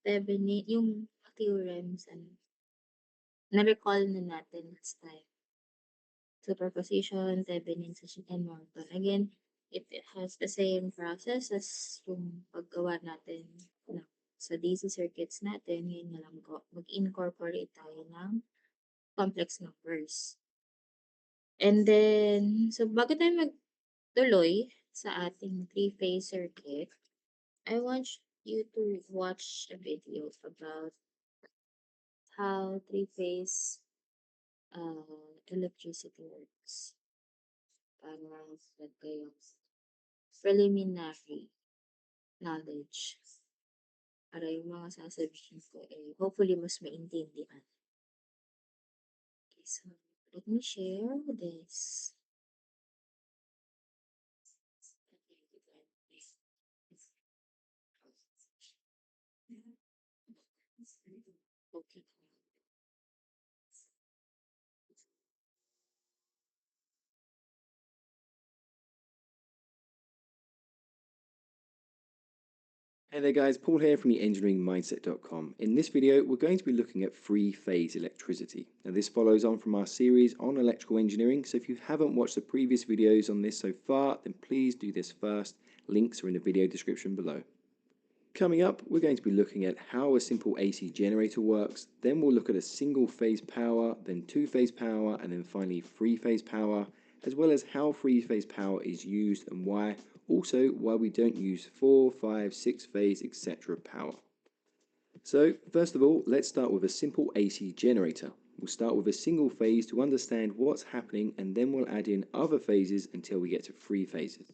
Thevenin, yung theorems, na-recall na natin last time. Superposition, Thevenin, and Norton. Again, it has the same process as yung paggawa natin sa DC circuits natin. Ngayon na lang mag-incorporate tayo ng complex numbers. And then, so bago tayo magtuloy sa ating three-phase circuit, I want you to watch a video about how three-phase electricity works. Para set kayong preliminary knowledge. Para yung mga sasabihin ko hopefully mas maintindihan. Okay, so let me share this. Okay. Hey there guys, Paul here from the engineeringmindset.com. In this video, we're going to be looking at three-phase electricity. Now this follows on from our series on electrical engineering, so if you haven't watched the previous videos on this so far, then please do this first. Links are in the video description below. Coming up, we're going to be looking at how a simple AC generator works, then we'll look at a single-phase power, then two-phase power, and then finally three-phase power, as well as how three-phase power is used and why, also why we don't use 4, 5, 6-phase, etc. power. So first of all, let's start with a simple AC generator. We'll start with a single phase to understand what's happening, and then we'll add in other phases until we get to three phases.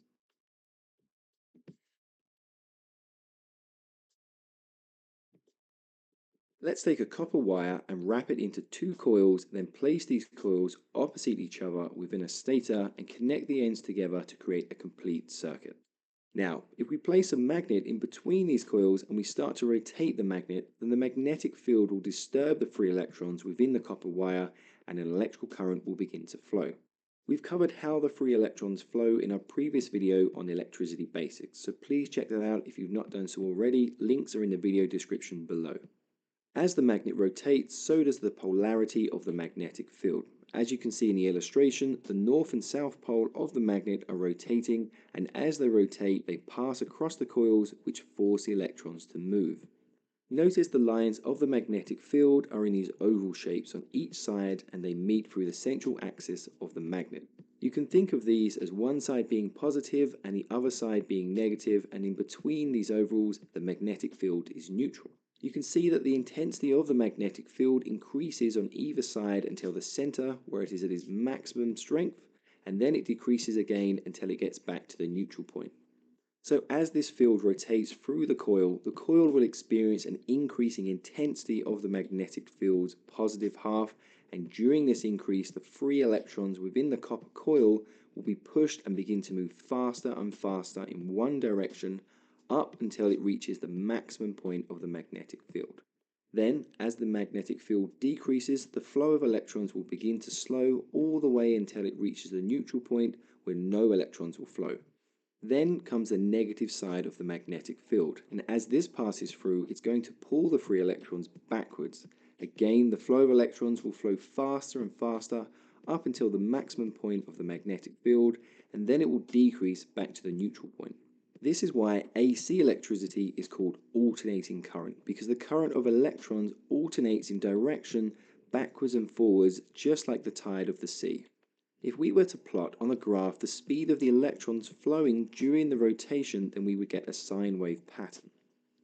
Let's take a copper wire and wrap it into two coils, then place these coils opposite each other within a stator and connect the ends together to create a complete circuit. Now, if we place a magnet in between these coils and we start to rotate the magnet, then the magnetic field will disturb the free electrons within the copper wire and an electrical current will begin to flow. We've covered how the free electrons flow in our previous video on electricity basics, so please check that out if you've not done so already. Links are in the video description below. As the magnet rotates, so does the polarity of the magnetic field. As you can see in the illustration, the north and south pole of the magnet are rotating, and as they rotate, they pass across the coils, which force the electrons to move. Notice the lines of the magnetic field are in these oval shapes on each side, and they meet through the central axis of the magnet. You can think of these as one side being positive and the other side being negative, and in between these ovals, the magnetic field is neutral. You can see that the intensity of the magnetic field increases on either side until the center, where it is at its maximum strength, and then it decreases again until it gets back to the neutral point. So as this field rotates through the coil will experience an increasing intensity of the magnetic field's positive half, and during this increase, the free electrons within the copper coil will be pushed and begin to move faster and faster in one direction, up until it reaches the maximum point of the magnetic field. Then, as the magnetic field decreases, the flow of electrons will begin to slow all the way until it reaches the neutral point where no electrons will flow. Then comes the negative side of the magnetic field, and as this passes through, it's going to pull the free electrons backwards. Again, the flow of electrons will flow faster and faster up until the maximum point of the magnetic field, and then it will decrease back to the neutral point. This is why AC electricity is called alternating current, because the current of electrons alternates in direction backwards and forwards, just like the tide of the sea. If we were to plot on a graph the speed of the electrons flowing during the rotation, then we would get a sine wave pattern.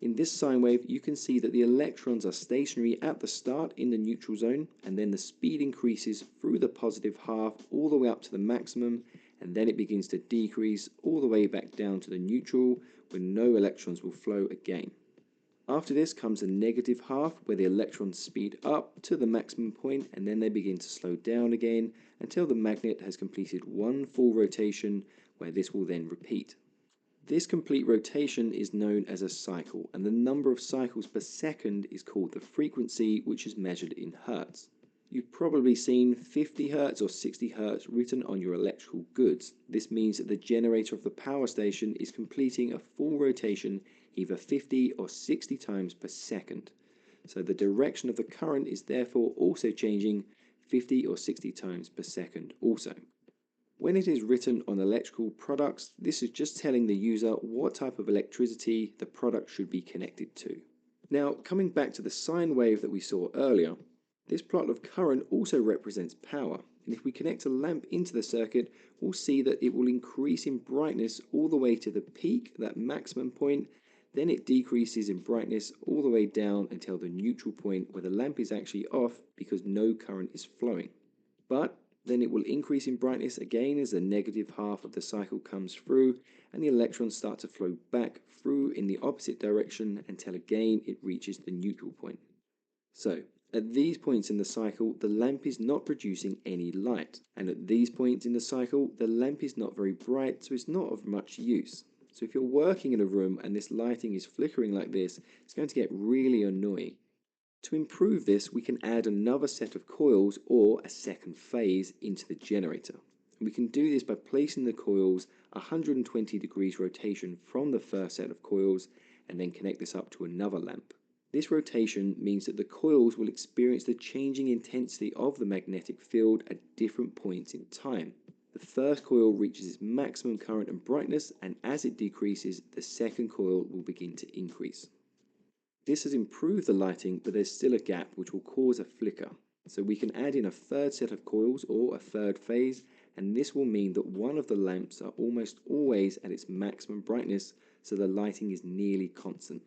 In this sine wave, you can see that the electrons are stationary at the start in the neutral zone, and then the speed increases through the positive half all the way up to the maximum, and then it begins to decrease all the way back down to the neutral, where no electrons will flow again. After this comes the negative half, where the electrons speed up to the maximum point, and then they begin to slow down again until the magnet has completed one full rotation, where this will then repeat. This complete rotation is known as a cycle, and the number of cycles per second is called the frequency, which is measured in hertz. You've probably seen 50 Hz or 60 Hz written on your electrical goods. This means that the generator of the power station is completing a full rotation either 50 or 60 times per second. So the direction of the current is therefore also changing 50 or 60 times per second also. When it is written on electrical products, this is just telling the user what type of electricity the product should be connected to. Now, coming back to the sine wave that we saw earlier, this plot of current also represents power. And if we connect a lamp into the circuit, we'll see that it will increase in brightness all the way to the peak, that maximum point. Then it decreases in brightness all the way down until the neutral point where the lamp is actually off because no current is flowing. But then it will increase in brightness again as the negative half of the cycle comes through and the electrons start to flow back through in the opposite direction until again it reaches the neutral point. So, at these points in the cycle, the lamp is not producing any light. And at these points in the cycle, the lamp is not very bright, so it's not of much use. So if you're working in a room and this lighting is flickering like this, it's going to get really annoying. To improve this, we can add another set of coils or a second phase into the generator. And we can do this by placing the coils 120 degrees rotation from the first set of coils and then connect this up to another lamp. This rotation means that the coils will experience the changing intensity of the magnetic field at different points in time. The first coil reaches its maximum current and brightness, and as it decreases, the second coil will begin to increase. This has improved the lighting, but there's still a gap which will cause a flicker. So we can add in a third set of coils or a third phase, and this will mean that one of the lamps are almost always at its maximum brightness, so the lighting is nearly constant.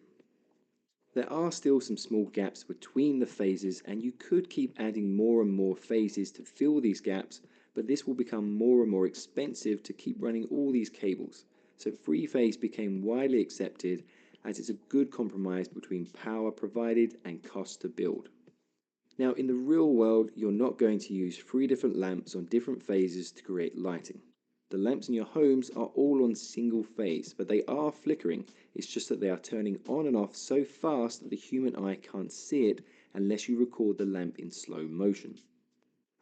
There are still some small gaps between the phases, and you could keep adding more and more phases to fill these gaps, but this will become more and more expensive to keep running all these cables. So three-phase became widely accepted as it's a good compromise between power provided and cost to build. Now, in the real world, you're not going to use 3 different lamps on different phases to create lighting. The lamps in your homes are all on single phase, but they are flickering. It's just that they are turning on and off so fast that the human eye can't see it unless you record the lamp in slow motion.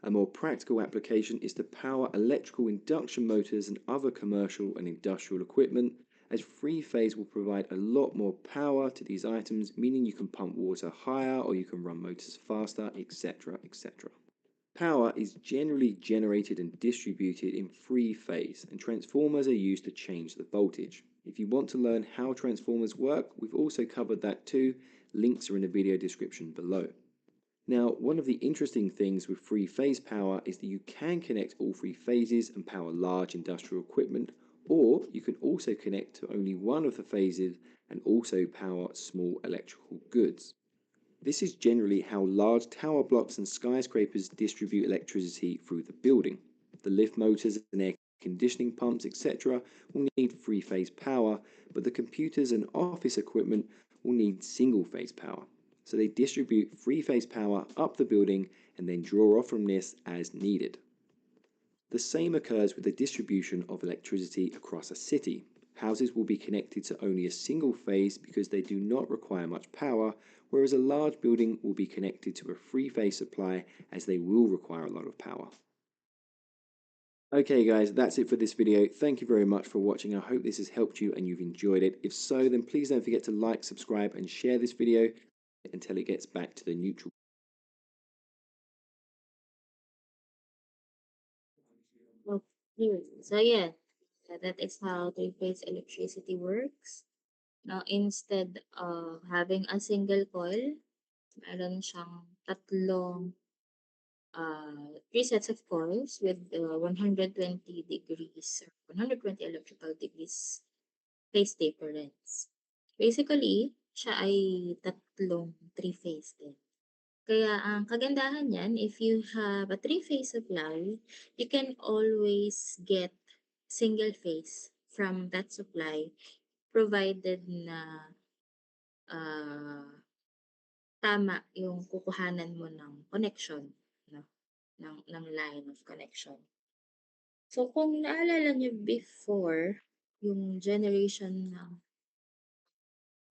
A more practical application is to power electrical induction motors and other commercial and industrial equipment, as three-phase will provide a lot more power to these items, meaning you can pump water higher or you can run motors faster, etc., etc. Power is generally generated and distributed in three-phase, and transformers are used to change the voltage. If you want to learn how transformers work, we've also covered that too. Links are in the video description below. Now, one of the interesting things with three-phase power is that you can connect all 3 phases and power large industrial equipment, or you can also connect to only one of the phases and also power small electrical goods. This is generally how large tower blocks and skyscrapers distribute electricity through the building. The lift motors and air conditioning pumps, etc., will need three-phase power, but the computers and office equipment will need single-phase power. So they distribute three-phase power up the building and then draw off from this as needed. The same occurs with the distribution of electricity across a city. Houses will be connected to only a single phase because they do not require much power, whereas a large building will be connected to a three-phase supply as they will require a lot of power. Okay guys, that's it for this video. Thank you very much for watching. I hope this has helped you and you've enjoyed it. If so, then please don't forget to like, subscribe and share this video until it gets back to the neutral. Okay. So yeah, that is how three-phase electricity works. Now, instead of having a single coil, meron siyang tatlong 3 sets of coils with 120 degrees or 120 electrical degrees phase difference. Basically, siya ay tatlong three-phase din. Kaya ang kagandahan niyan, if you have a three-phase supply, you can always get single phase from that supply provided na ah, tama yung kukuhanan mo ng connection, no? Ng line of connection. So, kung naalala niyo before, yung generation ng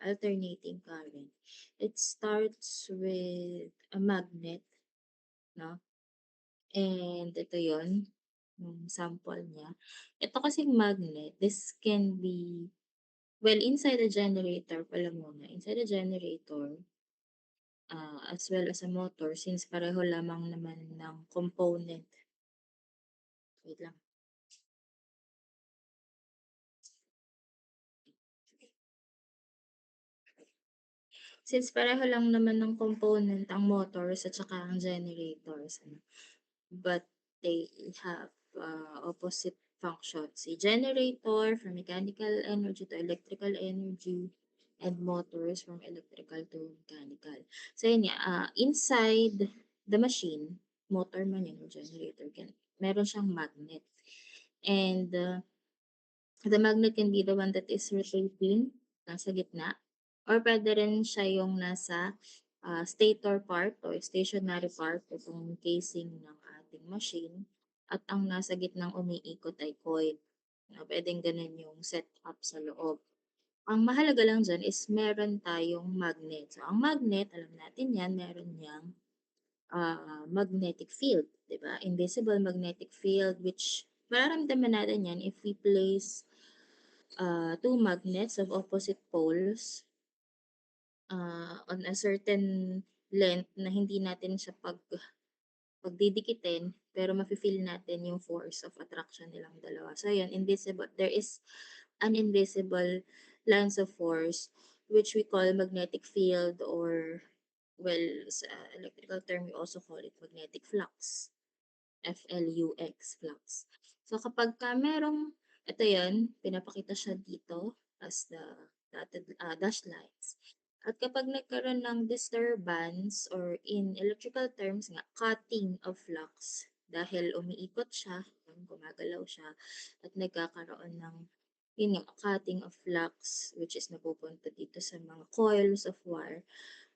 alternating current, it starts with a magnet, no? And ito yon yung sample niya. Ito kasing magnet, this can be Well, inside the generator pala muna, inside the generator, as well as a motor since pareho lamang naman ng component. Wait lang. Since pareho lang naman ng component ang motors at saka ang generators, ano, but they have opposite functions. Si generator from mechanical energy to electrical energy and motors from electrical to mechanical. So yun nga, inside the machine, motor man yun o generator, meron siyang magnet. And the magnet can be the one that is rotating, nasa gitna, or pwede rin siya yung nasa stator part o stationary part, itong casing ng ating machine, at ang nasa gitnang umiikot ay coil. Pwedeng ganun yung setup sa loob. Ang mahalaga lang dyan is meron tayong magnet. So, ang magnet, alam natin yan, meron niyang magnetic field, di ba? Invisible magnetic field, which mararamdaman natin yan if we place two magnets of opposite poles on a certain length na hindi natin siya pagdidikitin, pero mafe-feel natin yung force of attraction nilang dalawa. So, yun, invisible. There is an invisible lines of force which we call magnetic field or, well, sa electrical term, we also call it magnetic flux. F-L-U-X, flux. So, kapag ka merong, ito yan, pinapakita siya dito as the dash lines. At kapag nagkaroon ng disturbance or in electrical terms nga, cutting of flux, dahil umiikot siya, gumagalaw siya, at nagkakaroon ng yun nga, cutting of flux, which is napupunta dito sa mga coils of wire,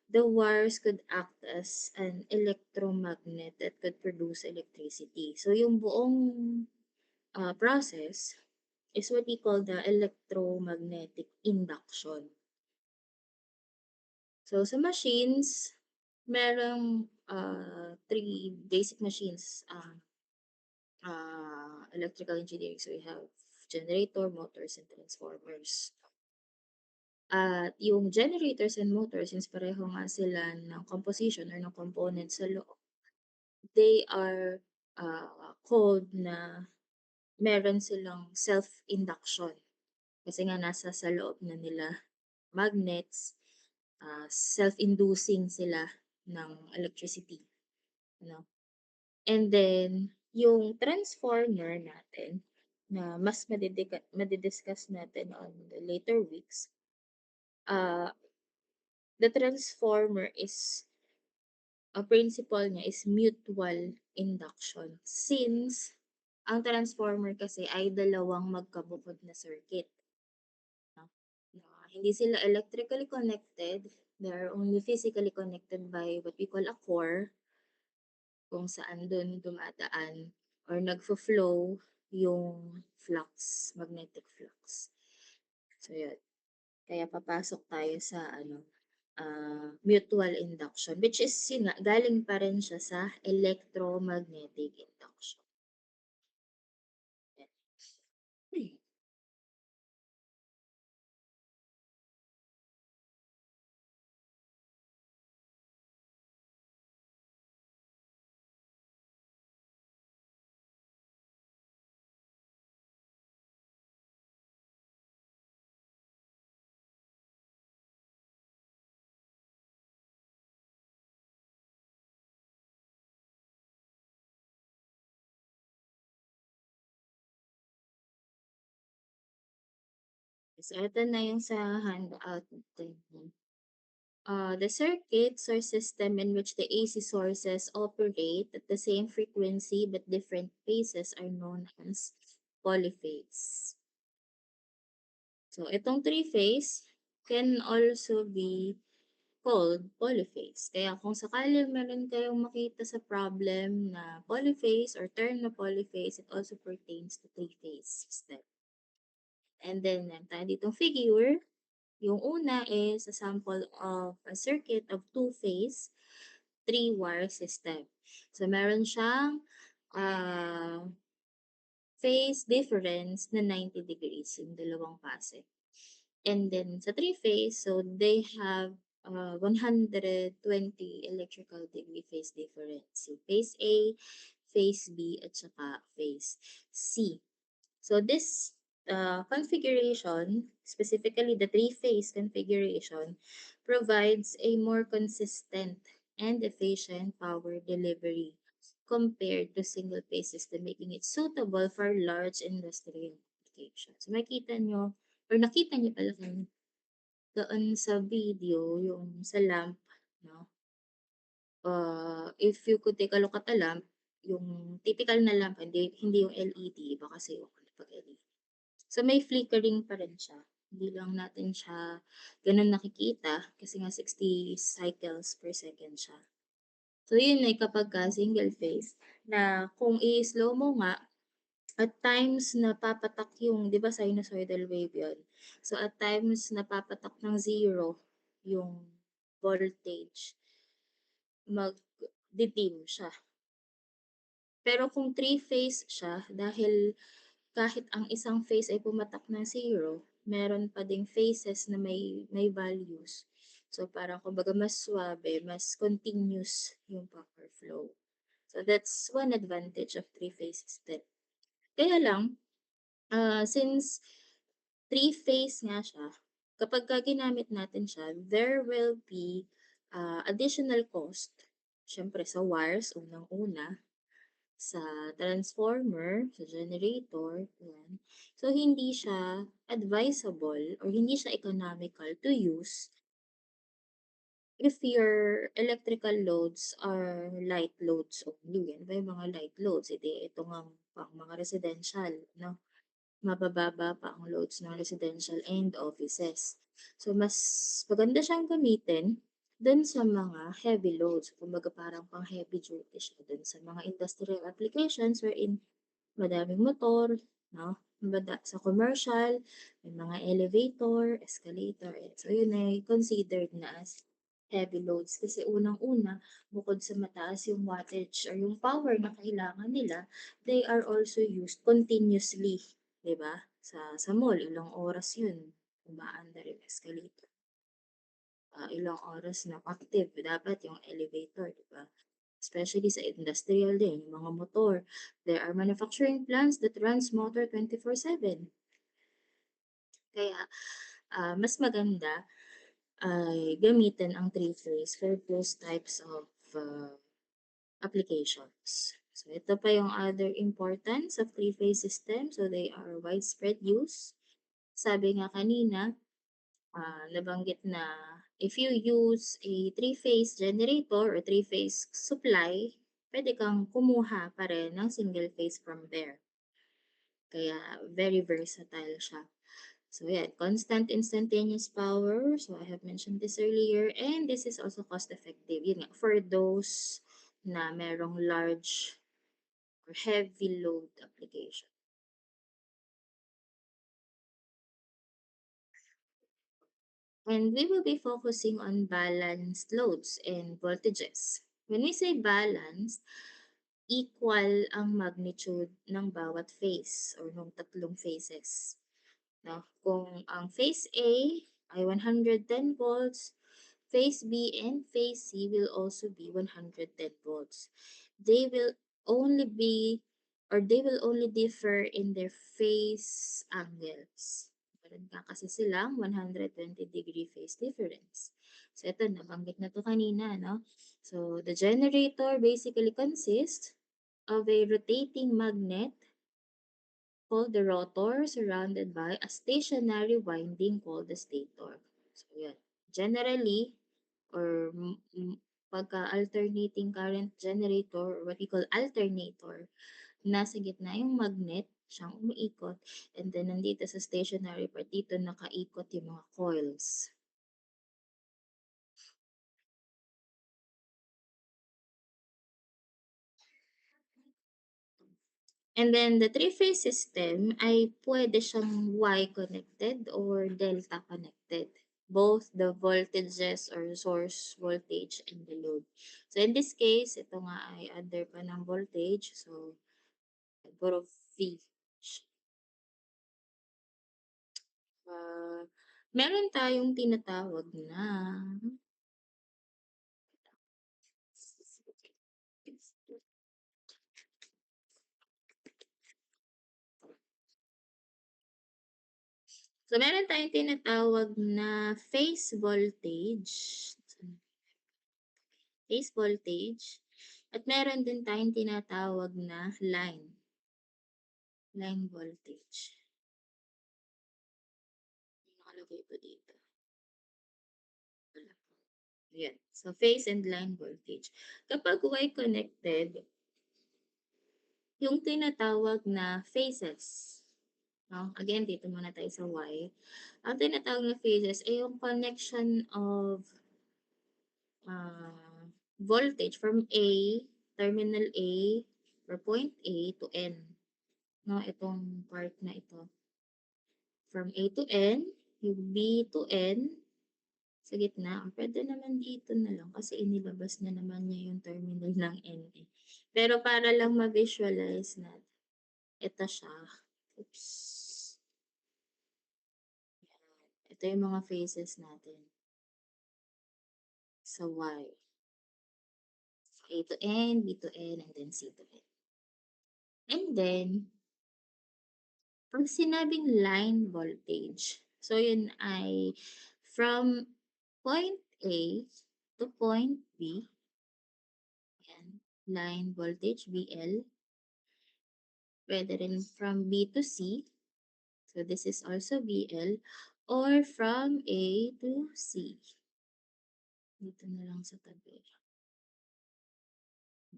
the wires could act as an electromagnet that could produce electricity. So, yung buong process is what we call the electromagnetic induction. So, sa machines, merong three basic machines, electrical engineering. So, we have generator, motors, and transformers. At yung generators and motors, since pareho nga sila ng composition or ng components sa loob, they are called na meron silang self-induction. Kasi nga nasa sa loob na nila magnets, self-inducing sila ng electricity. No? And then, yung transformer natin, na mas madidiscuss natin on the later weeks, the transformer is, a principle niya is mutual induction. Since, ang transformer kasi ay dalawang magkabukod na circuit. No? Hindi sila electrically connected, they are only physically connected by what we call a core, kung saan dun dumadaan or nagfo-flow yung flux, magnetic flux. So, yun. Kaya papasok tayo sa mutual induction, which is yun nga, galing pa rin siya sa electromagnetic induction. Yan. So, ito na yung sa handout natin. The circuits or system in which the AC sources operate at the same frequency but different phases are known as polyphase. So, itong three-phase can also be called polyphase. Kaya kung sakali meron kayong makita sa problem na polyphase or term na polyphase, it also pertains to three-phase system. And then, meron tayo ditong figure. Yung una is a sample of a circuit of two-phase, three-wire system. So, meron siyang phase difference na 90 degrees yung dalawang fase. And then sa three-phase, so they have 120 electrical degree phase difference. So phase A, phase B, at saka phase C. So this configuration, specifically the three-phase configuration, provides a more consistent and efficient power delivery compared to single-phase system, making it suitable for large industrial applications. So makita nyo, or nakita nyo pala kung doon sa video, yung sa lamp, no? If you could take a look at a lamp, yung typical na lamp, hindi yung LED, iba kasi yung pag LED. So, may flickering pa rin siya. Hindi lang natin siya gano'n nakikita kasi nga 60 cycles per second siya. So, yun ay kapagka single phase na kung i-slow mo nga, at times napapatak yung 'di ba sinusoidal wave yun? So, at times napapatak ng zero yung voltage, magdi-dim siya. Pero kung three-phase siya dahil kahit ang isang phase ay pumatak ng zero, meron pa ding phases na may values. So, parang kumbaga mas swabe, mas continuous yung power flow. So, that's one advantage of three-phase system. Kaya lang, since three-phase nga siya, kapag ka ginamit natin siya, there will be additional cost. Siyempre sa wires, unang-una, sa transformer, sa generator, yan. So, hindi siya advisable or hindi siya economical to use if your electrical loads are light loads only. Yan ba yung mga light loads? Ito nga pang mga residential, no? Mabababa pa ang loads ng residential and offices. So, mas maganda siyang gamitin dun sa mga heavy loads. Kumbaga parang pang heavy duty siya dun sa mga industrial applications wherein madaming motor, no? Sa commercial, may mga elevator, escalator. So, yun ay considered na as heavy loads. Kasi unang-una, bukod sa mataas yung wattage or yung power na kailangan nila, they are also used continuously. 'Di ba? Sa mall, ilang oras yun umaandar yung escalator. Ilang oras na active dapat yung elevator, 'di ba? Especially sa industrial din, yung mga motor. There are manufacturing plants that runs motor 24/7. Kaya mas maganda ay gamitin ang three-phase for those types of applications. So, ito pa yung other importance of three-phase system. So, they are widespread use. Sabi nga kanina, nabanggit na if you use a three-phase generator or three-phase supply, pwede kang kumuha pa rin ng single phase from there. Kaya very versatile siya. So yeah, constant instantaneous power. So I have mentioned this earlier. And this is also cost effective. Yun nga, for those na merong large or heavy load application. And we will be focusing on balanced loads and voltages. When we say balanced, equal ang magnitude ng bawat phase or ng tatlong phases. No? Kung ang phase A ay 110 volts, phase B and phase C will also be 110 volts. They will only be they will only differ in their phase angles. Meron nga kasi silang 120-degree phase difference. So, ito, nabanggit na to kanina, no? So, the generator basically consists of a rotating magnet called the rotor surrounded by a stationary winding called the stator. So, yan. Generally, or pagka alternating current generator or what we call alternator, nasa gitna yung magnet, siyang umiikot, and then nandito sa stationary part, dito nakaikot yung mga coils. And then the three-phase system ay pwede siyang Y-connected or delta connected. Both the voltages or source voltage and the load. So in this case, ito nga ay under pa ng voltage. So, puro V. Uh, meron tayong tinatawag na so meron tayong tinatawag na phase voltage at meron din tayong tinatawag na line voltage. Ano nakalagay ba dito? Wala. Ayan. So, phase and line voltage. Kapag Y connected, yung tinatawag na phases, no? Again, dito muna tayo sa Y. Ang tinatawag na phases ay yung connection of voltage from terminal A, or point A to N. No, itong part na ito. From A to N, yung B to N, sa gitna, pwede naman dito na lang kasi inilabas na naman niya yung terminal ng N eh. Pero para lang ma-visualize natin, ito siya. Oops. Yan. Ito yung mga phases natin sa Y. A to N, B to N, and then C to N. And then, pag sinabing line voltage, so yun ay from point A to point B, yan, line voltage, VL. Pwede rin from B to C, so this is also VL, or from A to C. Dito na lang sa tabi.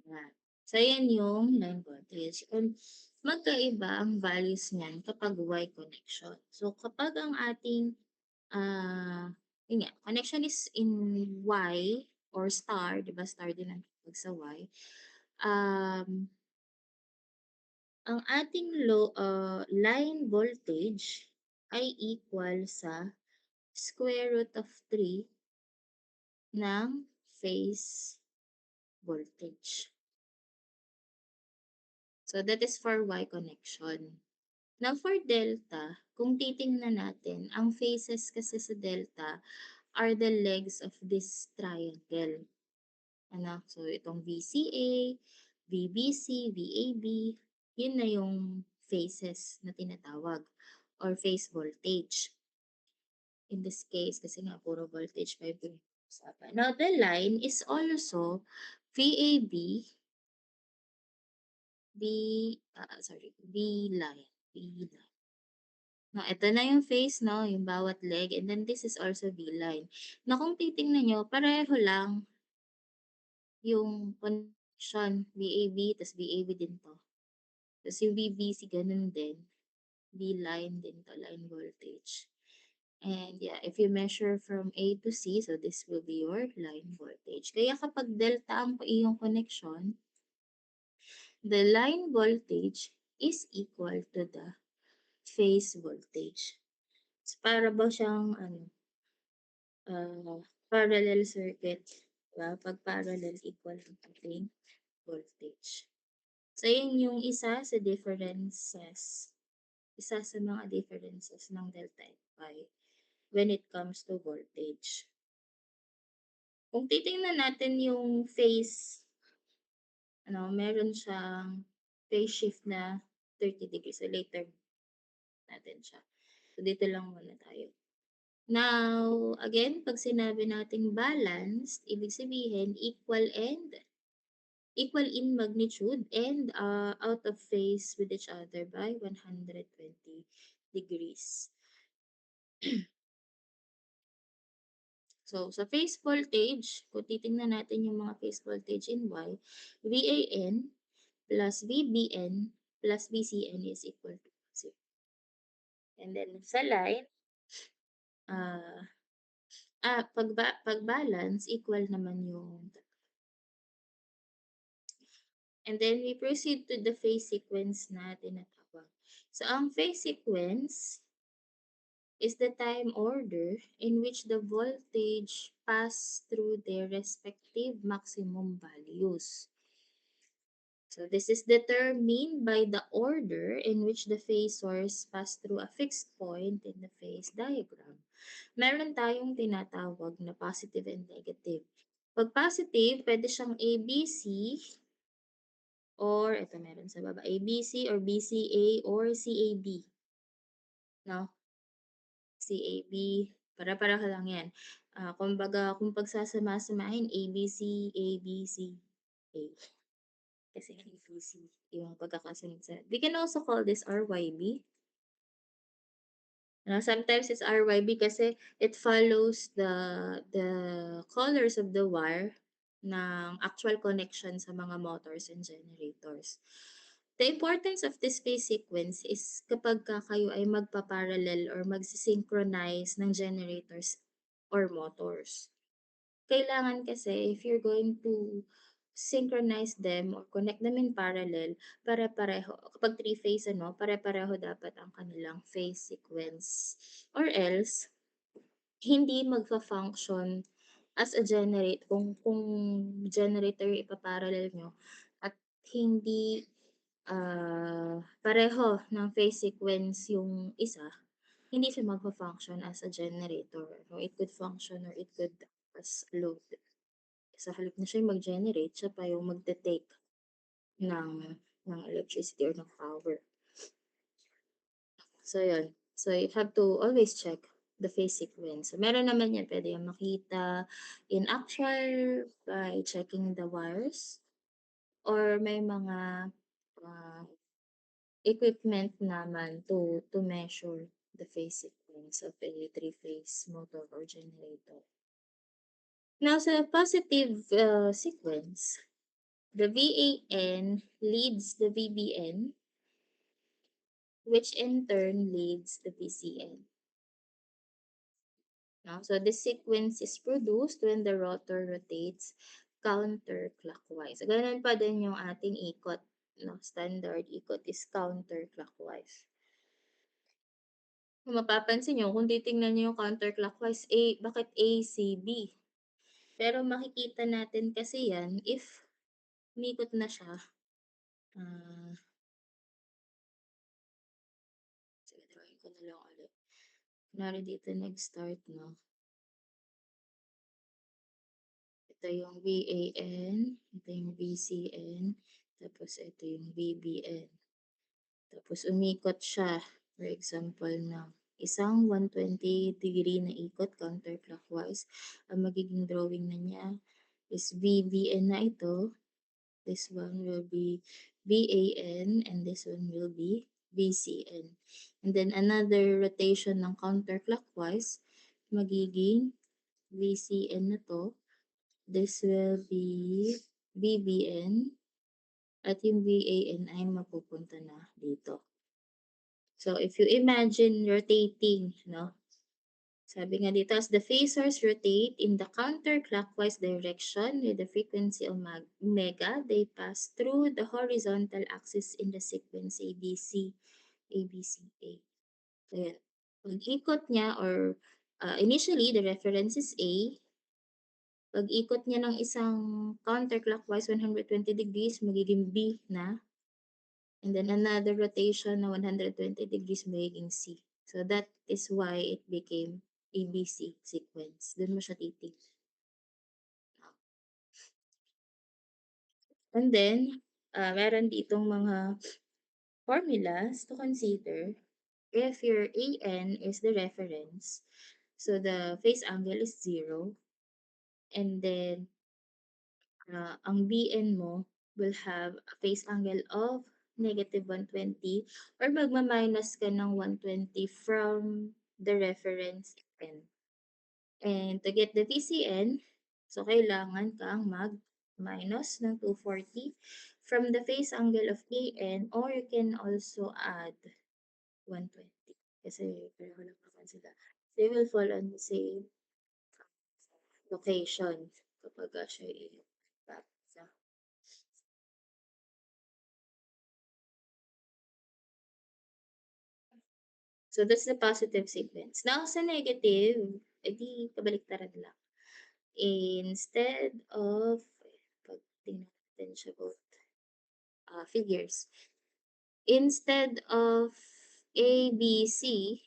Yan. So, yan yung line voltage. And magkaiba ang values niyan kapag Y connection. So, kapag ang ating yun nga, connection is in Y or star, di ba? Star din ang tawag sa Y. Ang ating line voltage ay equal sa square root of 3 ng phase voltage. So, that is for Y connection. Now, for delta, kung titingnan natin, ang phases kasi sa delta are the legs of this triangle. Ano? So, itong VCA, VBC, VAB, yun na yung phases na tinatawag or phase voltage. In this case, kasi nga puro voltage 5 yung usapan. Now, the line is also VAB, V line. No, ito na yung phase, no, yung bawat leg, and then this is also V line. Na kung titingnan nyo, pareho lang yung connection, VAB, tas VAB din to. Tapos yung VBC, ganun din. V line din to, line voltage. And yeah, if you measure from A to C, so this will be your line voltage. Kaya kapag delta ang iyong connection, the line voltage is equal to the phase voltage. So, para ba siyang parallel circuit? Diba? Pag parallel, equal ang ating voltage. So, yun yung isa sa mga differences ng delta and pi when it comes to voltage. Kung titingnan natin yung phase, meron siyang phase shift na 30 degrees. So, later natin siya. So, dito lang muna tayo. Now, again, pag sinabi nating balanced, ibig sabihin equal in magnitude and out of phase with each other by 120 degrees. So, sa phase voltage, kung titingnan natin yung mga phase voltage in Y, VAN plus VBN plus VCN is equal to 0. And then sa line, pag balance, equal naman yung. And then we proceed to the phase sequence na tinatawag. So, ang phase sequence is the time order in which the voltage pass through their respective maximum values. So, this is determined by the order in which the phasors pass through a fixed point in the phase diagram. meron tayong tinatawag na positive and negative. 'Pag positive, puwede siyang ABC or ito meron sa baba, ABC or BCA or CAB, 'no? CAB, pare-pareho lang 'yan. Kumbaga kung pagsasama-samahin ABC, ABC, A. Kasi ABC yung pagkakasunod-sunod. We can also call this RYB. Sometimes it's RYB kasi it follows the colors of the wire ng actual connection sa mga motors and generators. The importance of this phase sequence is kapag kayo ay magpa-parallel or magsi-synchronize ng generators or motors. Kailangan kasi if you're going to synchronize them or connect them in parallel, pare-pareho kapag three-phase ano, pare-pareho dapat ang kanilang phase sequence or else hindi magfa-function as a kung generator yung ipa-parallel niyo at hindi, pareho ng phase sequence yung isa, hindi siya magfa-function as a generator. No, it could function or it could as load. Sa halip na siya yung mag-generate, siya pa yung magte-take ng ng electricity or ng power. So yun. So you have to always check the phase sequence. So meron naman yan, pwede yung makita in actual by checking the wires or may mga uh, equipment naman to measure the phase sequence of a three-phase motor or generator. Now, sa positive sequence, the VAN leads the VBN, which in turn leads the VCN. No? So this sequence is produced when the rotor rotates counterclockwise. So, ganun pa din yung ating ikot. No? Standard ikot is counterclockwise. Kung mapapansin nyo, kung titingnan nyo yung counterclockwise, bakit ACB? Pero makikita natin kasi yan if umikot na siya. Sige, drawing ko na lang ulit. Kunwari dito nag-start, no? Ito yung VAN, ito yung VCN, tapos ito yung VBN. Tapos umikot siya, for example, ng isang 120 degree na ikot counterclockwise. Ang magiging drawing na niya is VBN na ito. This one will be VAN and this one will be VCN. And then another rotation ng counterclockwise, magiging VCN na to. This will be VBN at yung VAN ay mapupunta na dito. So if you imagine rotating, no? Sabi nga dito, as the phasors rotate in the counterclockwise direction with the frequency omega, they pass through the horizontal axis in the sequence ABC, ABCA. So yan. Pag-ikot niya or initially, the reference is A. Pag-ikot niya ng isang counterclockwise 120 degrees, magiging B na. And then another rotation na 120 degrees, magiging C. So that is why it became ABC sequence. Doon mo siya titignan. And then, meron ditong mga formulas to consider if your AN is the reference. So the phase angle is 0. And then, ang BN mo will have a phase angle of negative 120 or magma-minus ka ng 120 from the reference N. And to get the VCN, so kailangan kang mag-minus ng 240 from the phase angle of AN or you can also add 120 kasi pareho lang naman sila. They will fall on the same location kapag siya i-back sa. So that's the positive sequence. Now sa negative, edi kabaliktaran lang. Instead of, pag tingnan natin siya both figures. Instead of ABC,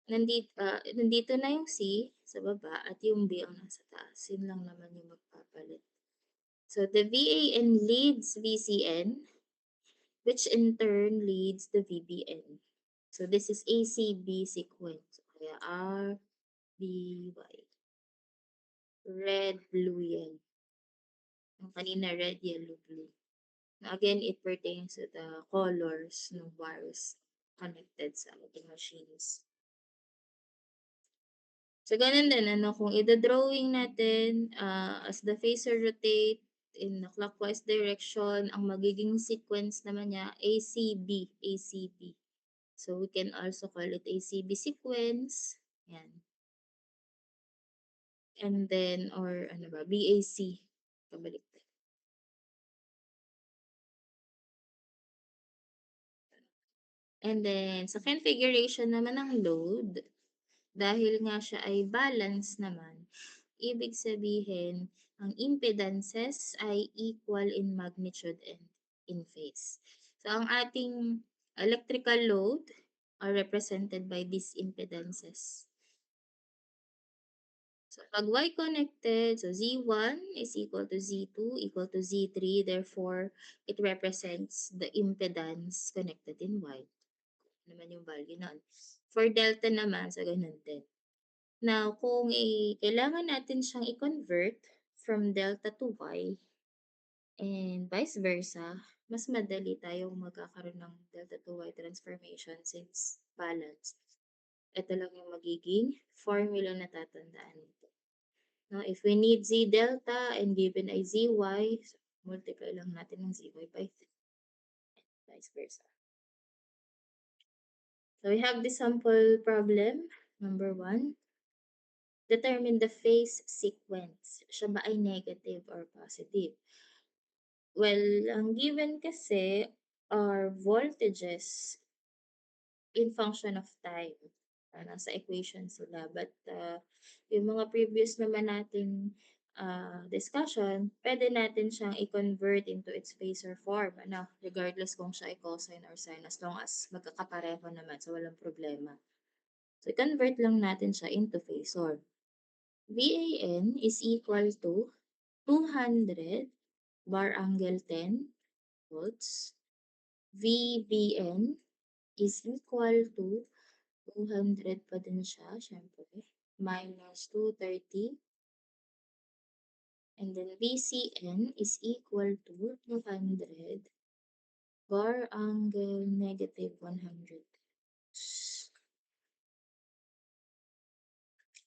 nandito na yung C sa baba at yung B ang nasa taas. Yun lang naman yung magpapalit. So, the VAN leads VCN, which in turn leads the VBN. So, this is ACB sequence. Kaya R, B, Y. Red, blue, yellow. Yung kanina, red, yellow, blue. Again, it pertains to the colors ng wires connected sa ating machines. So, ganun din, kung ida-drawing natin, as the phaser rotate in a clockwise direction, ang magiging sequence naman niya, ACB, ACB. So, we can also call it ACB sequence. Yan. And then, or ano ba, BAC. Kabaliktad. And then, sa configuration naman ng load, dahil nga siya ay balance naman, ibig sabihin, ang impedances ay equal in magnitude and in phase. So, ang ating electrical load are represented by these impedances. So, pag Y connected, so Z1 is equal to Z2 equal to Z3. Therefore, it represents the impedance connected in Y. Naman yung value nun. For delta naman, so ganun din. Now, kung kailangan natin siyang i-convert from delta to Y and vice versa, mas madali tayong magkakaroon ng delta to Y transformation since balanced. Ito lang yung magiging formula na tatandaan nito. Now, if we need Z delta and given ay ZY, so multiply lang natin ng ZY by 3 and vice versa. So, we have the sample problem, number 1. Determine the phase sequence. Siya ba ay negative or positive? Well, ang given kasi are voltages in function of time. Nasa equation sila. But yung mga previous naman nating discussion, pwede natin siyang i-convert into its phasor form. Regardless kung siya ay cosine or sine, as long as magkakapareho naman, so walang problema. So, i-convert lang natin siya into phasor. VAN is equal to 200 bar angle 10 volts. VBN is equal to 200 pa din siya, syempre, minus 230. And then VCN is equal to 200 bar angle negative 100.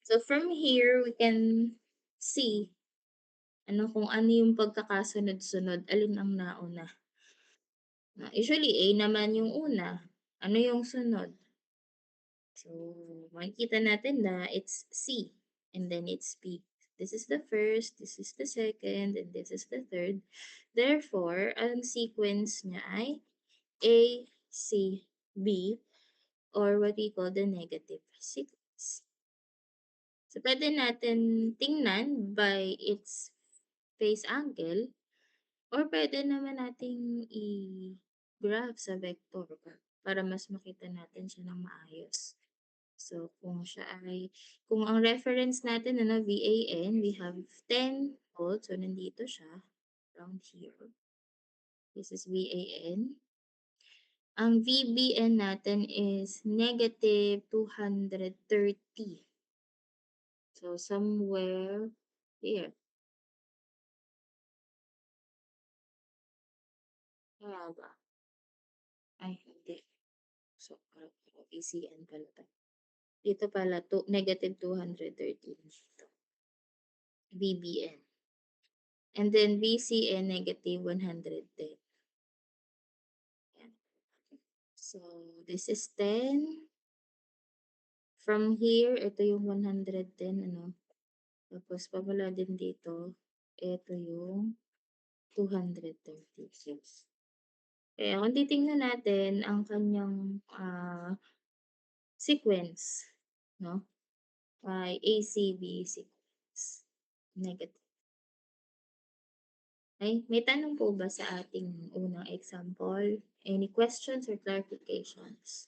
So from here, we can see kung ano yung pagkakasunod-sunod, alin ang nauna. Usually, A naman yung una. Ano yung sunod? So, makikita natin na it's C and then it's B. This is the first, this is the second, and this is the third. Therefore, ang sequence niya ay A, C, B, or what we call the negative sequence. So, pwede natin tingnan by its phase angle or pwede naman nating i-graph sa vector para mas makita natin siya ng maayos. So, kung ang reference natin, VAN, we have 10 volts. So, nandito siya, around here. This is VAN. Ang VBN natin is negative 230. So, somewhere here. Kaya ba? Ay, hindi. So, ECN pala to. Dito pala, negative 230. VBN. And then VCN, negative 110. Yan. So, this is 10. From here, ito yung 110, Tapos, pamula din dito, ito yung 236. Kaya, kung titingnan natin ang kanyang sequence, no? Ay ACB sequence. Negative. Ay, may tanong po ba sa ating unang example? Any questions or clarifications?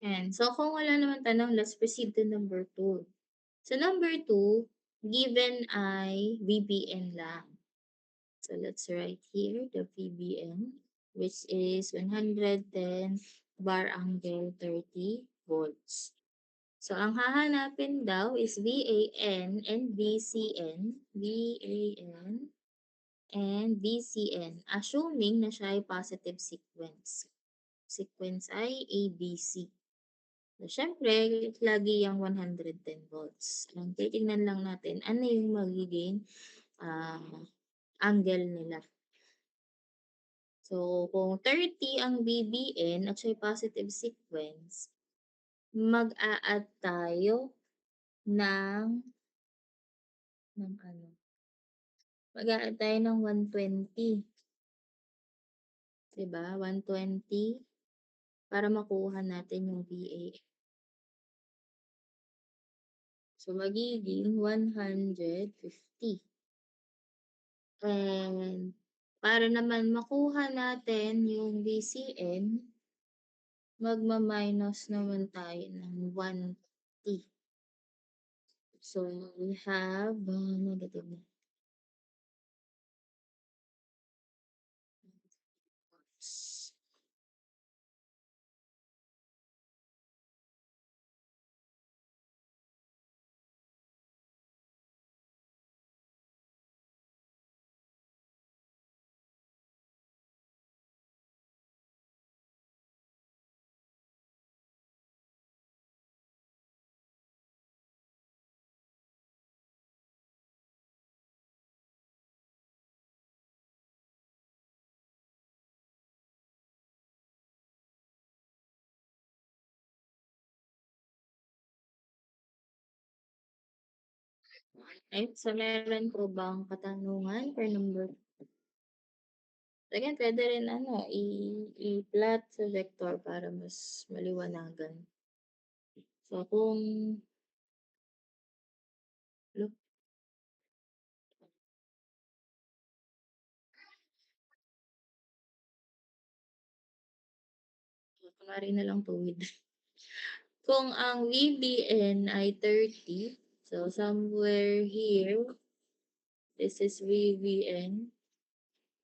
Yan. So, kung wala naman tanong, let's proceed to number 2. So, number 2, given ay VBN lang. So, let's write here the VBN, which is 110 bar angle 30 volts. So, ang hahanapin daw is VAN and VCN. VAN and VCN. Assuming na siya ay positive sequence. Sequence ay ABC. So, syempre, lagi yung 110 volts. Ang titignan lang natin, ano yung magiging angle nila. So, kung 30 ang BBN at siya positive sequence, mag-a-add tayo ng, ano, mag-a-add tayo ng 120. Diba? 120 para makuha natin yung VA. So, magiging 150. And para naman makuha natin yung BCN, magma-minus naman tayo ng 1T. So, we have negative na. Right? So, meron po bang katanungan for number? Again, pwede rin i-plot sa vector para mas maliwanagan. So, kung look, kunwari na lang tuwid. Kung ang VBN ay 30, so somewhere here, this is VBN.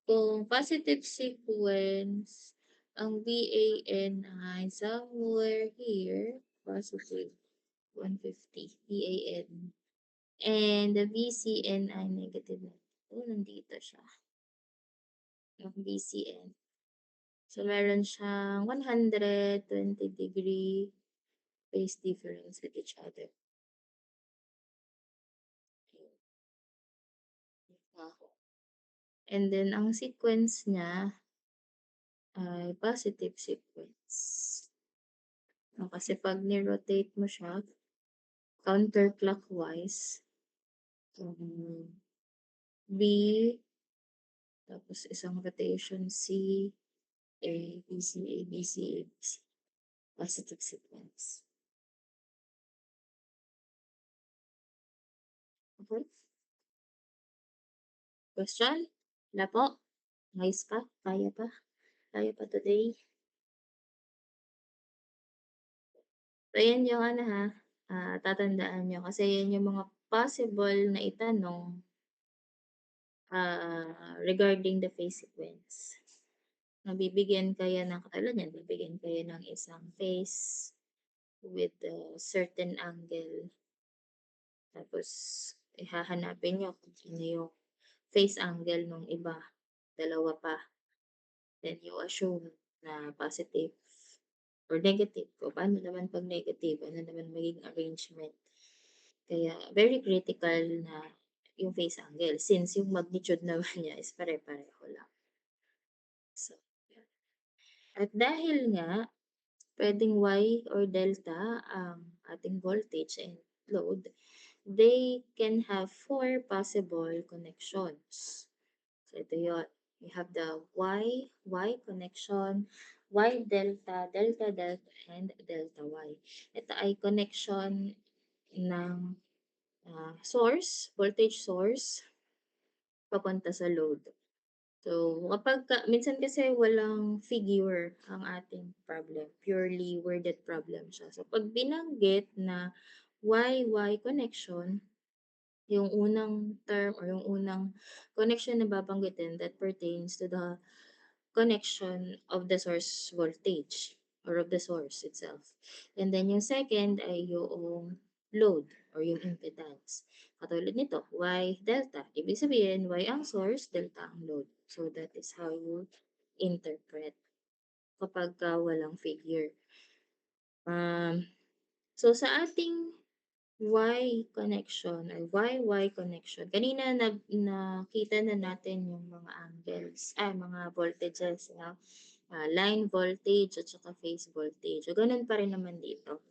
Kung positive sequence, ang VAN ay somewhere here, positive 150, VAN. And the VCN ay negative. Oh, nandito siya. Yung VCN. So, meron siyang 120-degree phase difference with each other. And then, ang sequence niya ay positive sequence. No, kasi pag ni-rotate mo siya, counterclockwise, B, tapos isang rotation C, A, B, C, A, B, C, A, B, C. Positive sequence. Okay? Question? Wala po? Nice pa? Kaya pa? Kaya pa today? So, yan yung tatandaan nyo. Kasi yan yung mga possible na itanong regarding the phase sequence. Nabibigyan kaya ng katulad yan, bibigyan kayo ng isang phase with a certain angle. Tapos, ihahanapin nyo kung ano yung phase angle ng iba. Dalawa pa. Then, you assume na positive or negative. O paano naman pag negative? Ano naman magiging arrangement? Kaya, very critical na yung phase angle since yung magnitude naman niya is pare-pareho lang. So, at dahil nga, pwedeng Y or delta ang ating voltage and load, they can have 4 possible connections. So, ito yun. We have the Y connection, Y delta, delta delta, and delta Y. Ito ay connection ng source, voltage source, papunta sa load. So, kapagka minsan kasi walang figure ang ating problem, purely worded problem siya. So, 'pag binanggit na Y-Y connection, yung unang term or yung unang connection na babanggitin that pertains to the connection of the source voltage or of the source itself. And then yung second ay yung load or yung impedance. Katulad nito, Y delta. Ibig sabihin, Y ang source, delta ang load. So that is how you interpret kapag walang figure. Um, so sa ating Y connection or Y-Y connection. Kanina nakita na natin yung mga angles, mga voltages, no? Line voltage at saka phase voltage. So, ganun pa rin naman dito.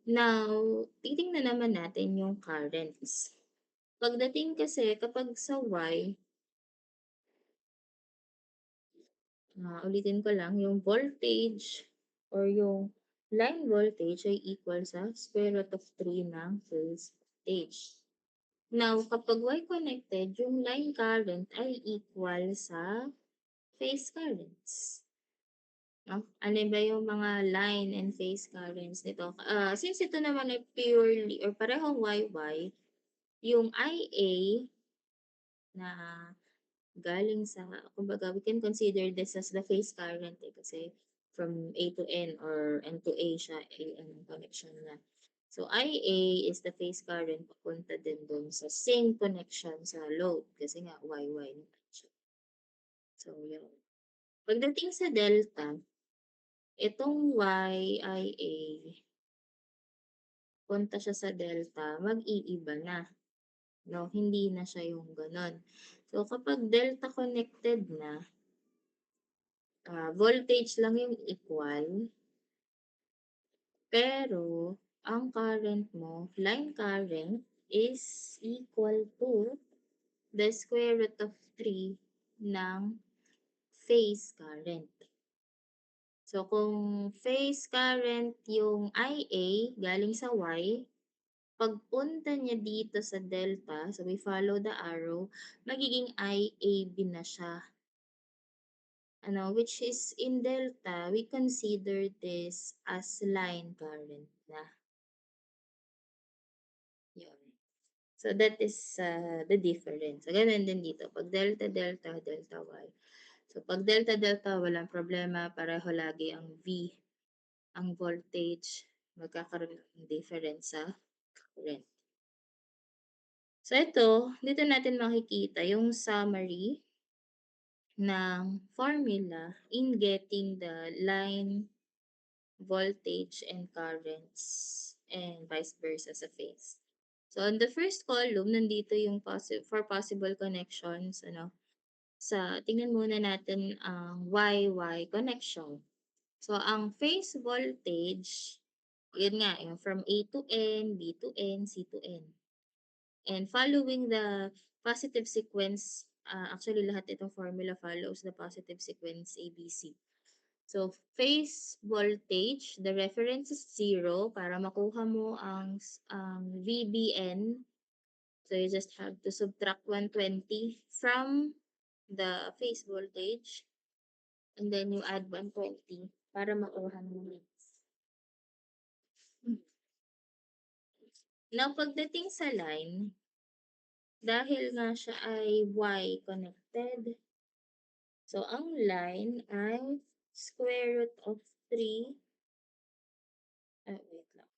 Now, titingnan naman natin yung currents. Pagdating kasi kapag sa Y, ulitin ko lang, yung voltage or yung line voltage ay equal sa square root of 3 ng phase voltage. Now, kapag Y connected, yung line current ay equal sa phase currents. No? Ano ba yung mga line and phase currents nito? Since ito naman ay purely or parehong YY, yung IA na galing sa, kumbaga, we can consider this as the phase current kasi from A to N or N to A siya, AN connection na. So, IA is the phase current papunta din dun sa same connection sa load kasi nga YY naman siya. So, yun. Pagdating sa delta, itong YIA, punta siya sa delta, mag-iiba na. No, hindi na siya yung ganon. So, kapag delta connected na, voltage lang yung equal, pero ang current mo, line current, is equal to the square root of 3 ng phase current. So, kung phase current yung IA galing sa Y, pagpunta niya dito sa delta, so we follow the arrow, magiging IAB na siya. Which is in delta, we consider this as line current na. Yun. So that is the difference. So, ganun din dito. Pag delta, delta, delta Y. So pag delta, delta, walang problema. Pareho lagi ang V, ang voltage. Magkakaroon ng difference sa current. So ito, dito natin makikita yung summary ng formula in getting the line voltage and currents and vice versa sa phase. So on the first column, nandito yung for possible connections, tingnan muna natin ang YY connection. So ang phase voltage, yun nga, yung from A to N, B to N, C to N. And following the positive sequence, actually lahat itong formula follows the positive sequence ABC. So, phase voltage, the reference is 0 para makuha mo ang VBN. So, you just have to subtract 120 from the phase voltage and then you add 120 para makuha mo next. Now, pagdating sa line, dahil nga siya ay Y connected, so ang line ay square root of 3, wait lang.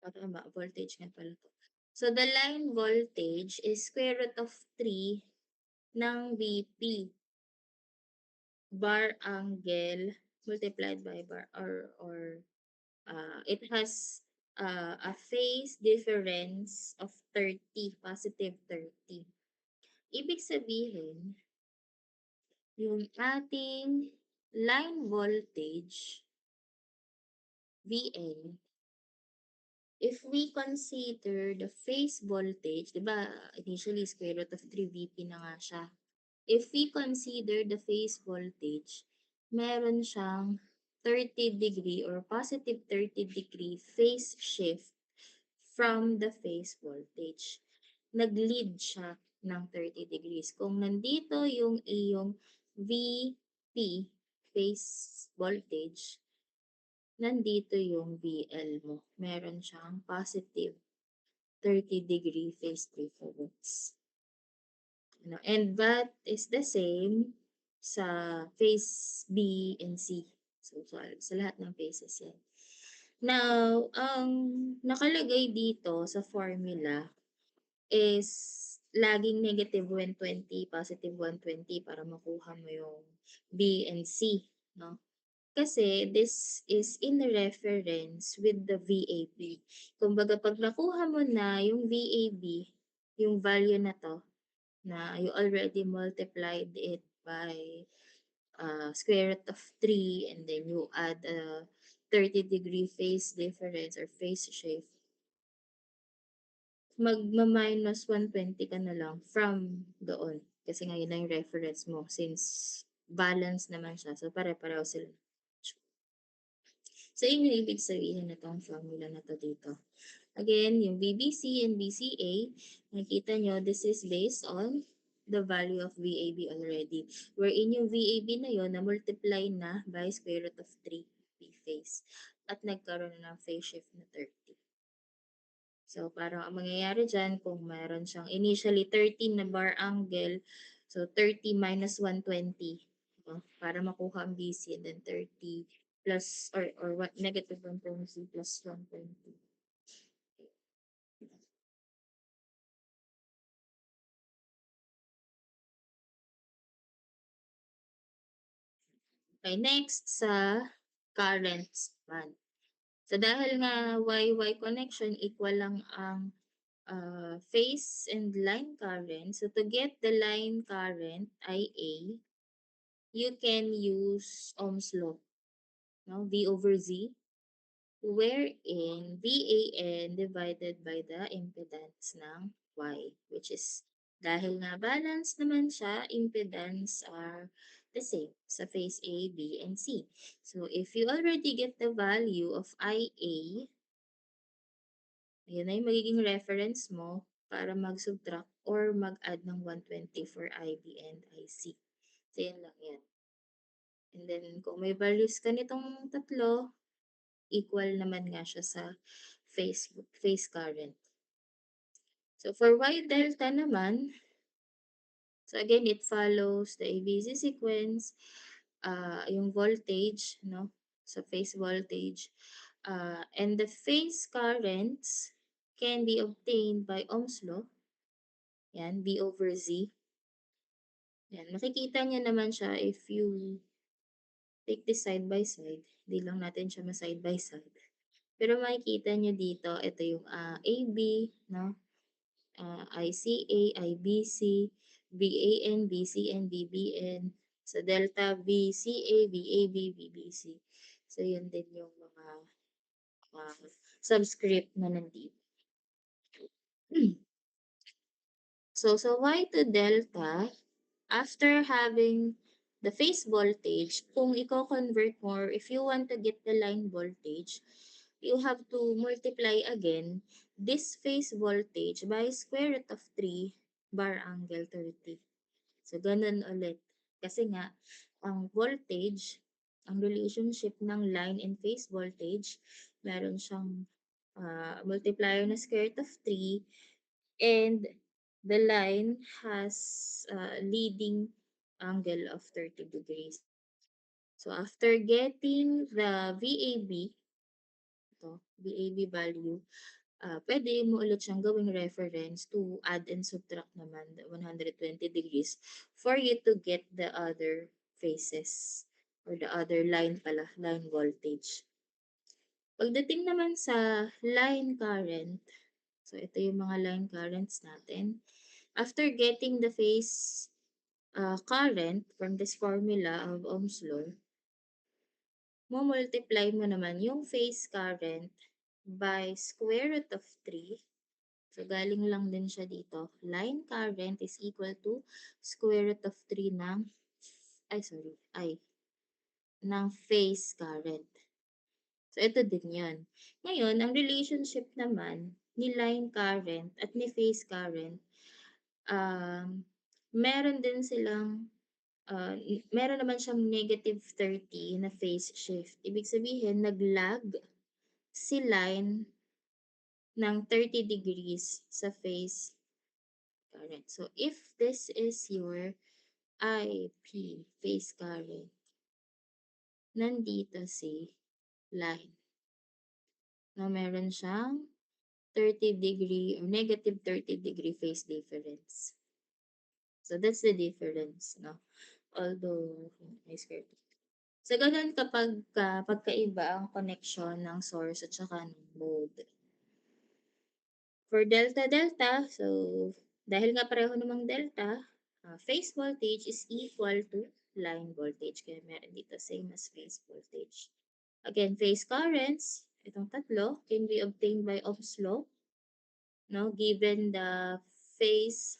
Tama, voltage nga pala to. So, the line voltage is square root of 3 ng VP. Bar angle multiplied by bar or it has a phase difference of 30, positive 30. Ibig sabihin, yung ating line voltage, VN, if we consider the phase voltage, di ba, initially square root of 3 VP na nga siya. If we consider the phase voltage, meron siyang 30 degree or positive 30 degree phase shift from the phase voltage. Nag-lead siya ng 30 degrees. Kung nandito yung iyong VP, phase voltage, nandito yung VL mo. Meron siyang positive 30-degree phase difference. And that is the same sa phase B and C. So, sa lahat ng phases yan. Now, ang nakalagay dito sa formula is laging negative 120, positive 120 para makuha mo yung B and C, no? Kasi this is in reference with the VAB. Kumbaga, pag nakuha mo na yung VAB, yung value na to, na you already multiplied it by square root of 3 and then you add a 30-degree phase difference or phase shift, magma-minus 120 ka na lang from doon. Kasi nga yun na yung reference mo since balance naman siya. So pare-pareho sila. So yun yung ibig sabihin na tong formula na to dito. Again, yung BBC and BCA, nakikita nyo, this is based on the value of VAB already. Wherein yung VAB na yun, na-multiply na by square root of 3 P phase. At nagkaroon na ng phase shift na 30. So, parang ang mangyayari dyan, kung mayroon siyang initially 30 na bar angle, so 30 minus 120, para makuha ang BC, and then 30 plus, or what, negative 120 plus 120. Okay, next sa current span. So, dahil nga Y-Y connection, equal lang ang phase and line current. So, to get the line current, IA, you can use Ohm's law, no? V over Z, wherein VAN divided by the impedance ng Y, which is dahil nga balance naman siya, impedance are the same sa phase A, B, and C. So, if you already get the value of IA, yun na yung magiging reference mo para mag-subtract or mag-add ng 120 for IB and IC. So, yun lang yan. And then, kung may values ka nitong tatlo, equal naman nga siya sa phase current. So, for Y delta naman, so again, it follows the ABC sequence, yung voltage, no? So, phase voltage. And the phase currents can be obtained by Ohm's law. Yan, V over Z. Yan, makikita niya naman siya if you take this side by side. Hindi lang natin siya ma-side by side. Pero makikita niyo dito, ito yung AB, no? ICA, IBC, BAN, BCN, BBN. So, delta VCA, VAB, BBC. So, yun din yung mga subscript na nandito. So, sa Y to delta, after having the phase voltage, kung i-convert mo or if you want to get the line voltage, you have to multiply again this phase voltage by square root of 3 bar angle 30. So, ganun ulit. Kasi nga, ang voltage, ang relationship ng line and phase voltage, meron siyang multiplier na square root of 3 and the line has leading angle of 30 degrees. So, after getting the VAB, VAB value, pwede mo ulit siyang gawing reference to add and subtract naman the 120 degrees for you to get the other phases or the other line pala, line voltage. Pagdating naman sa line current, so ito yung mga line currents natin. After getting the phase current from this formula of Ohm's law, multiply mo naman yung phase current by square root of 3. So, galing lang din siya dito. Line current is equal to square root of 3 ng phase current. So, ito din yan. Ngayon, ang relationship naman ni line current at ni phase current, Meron din silang, meron naman siyang -30 na phase shift. Ibig sabihin nag-lag si line ng 30 degrees sa phase current. So, if this is your IP, phase current, nandito si line na meron siyang 30 degree or -30 degree phase difference. So, that's the difference, no? Although, may square root. So, ganun kapag pagkaiba ang connection ng source at saka ng load. For delta-delta, so, dahil nga pareho namang delta, phase voltage is equal to line voltage. Kaya meron dito same as phase voltage. Again, phase currents, itong tatlo, can be obtained by Ohm's law, no? Given the phase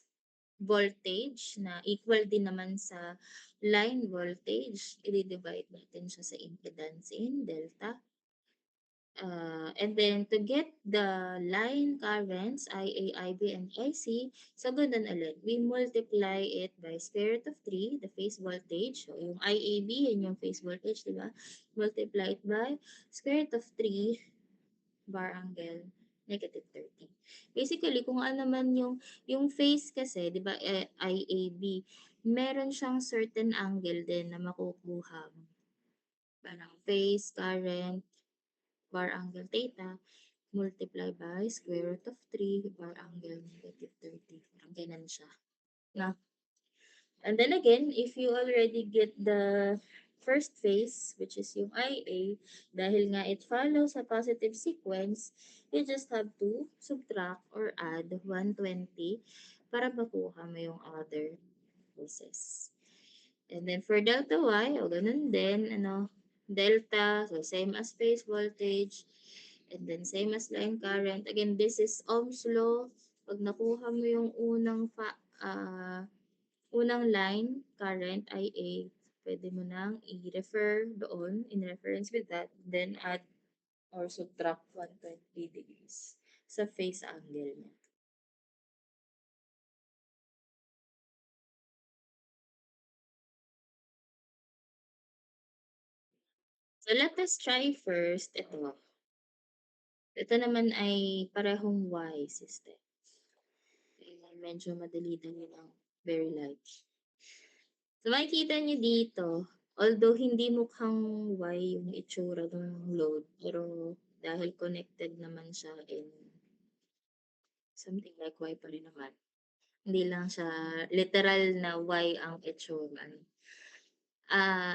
voltage na equal din naman sa line voltage, i-divide natin siya sa impedance in delta. And then to get the line currents, IA, IB, and IC, so ganun ulit. We multiply it by square root of 3, the phase voltage. So yung IAB, yun yung phase voltage, di ba? Multiply it by square root of 3 bar angle -30. Basically, kung ano man yung phase kasi, di ba, IAB, meron siyang certain angle din na makukuha mo. Parang phase current bar angle theta multiply by square root of 3 bar angle -30. Parang ganun siya. Na. And then again, if you already get the first phase, which is yung IA, dahil nga it follows a positive sequence, you just have to subtract or add 120 para makuha mo yung other phases. And then for delta Y, o ganun din, delta, so same as phase voltage, and then same as line current. Again, this is Ohm's law. Pag nakuha mo yung unang line current, IA, pwede mo nang i-refer doon in reference with that, then add or subtract 120 degrees sa phase angle niya. So let us try first ito. Ito naman ay parehong Y system. Medyo madali-dali lang, very light. So makikita niyo dito, although hindi mukhang Y yung itsura ng load, pero dahil connected naman siya in something like Y pa rin naman. Hindi lang siya literal na Y ang itsura.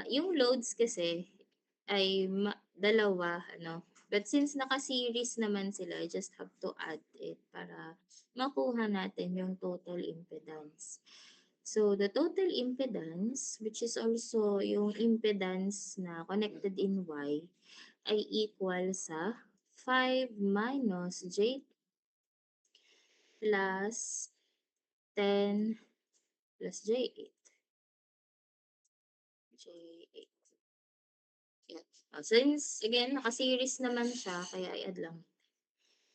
Yung loads kasi ay dalawa, But since naka-series naman sila, I just have to add it para makuha natin yung total impedance. So, the total impedance, which is also yung impedance na connected in Y, ay equal sa 5 minus J plus 10 plus J8. J8. Yeah. Since, again, naka-series naman siya, kaya i-add lang.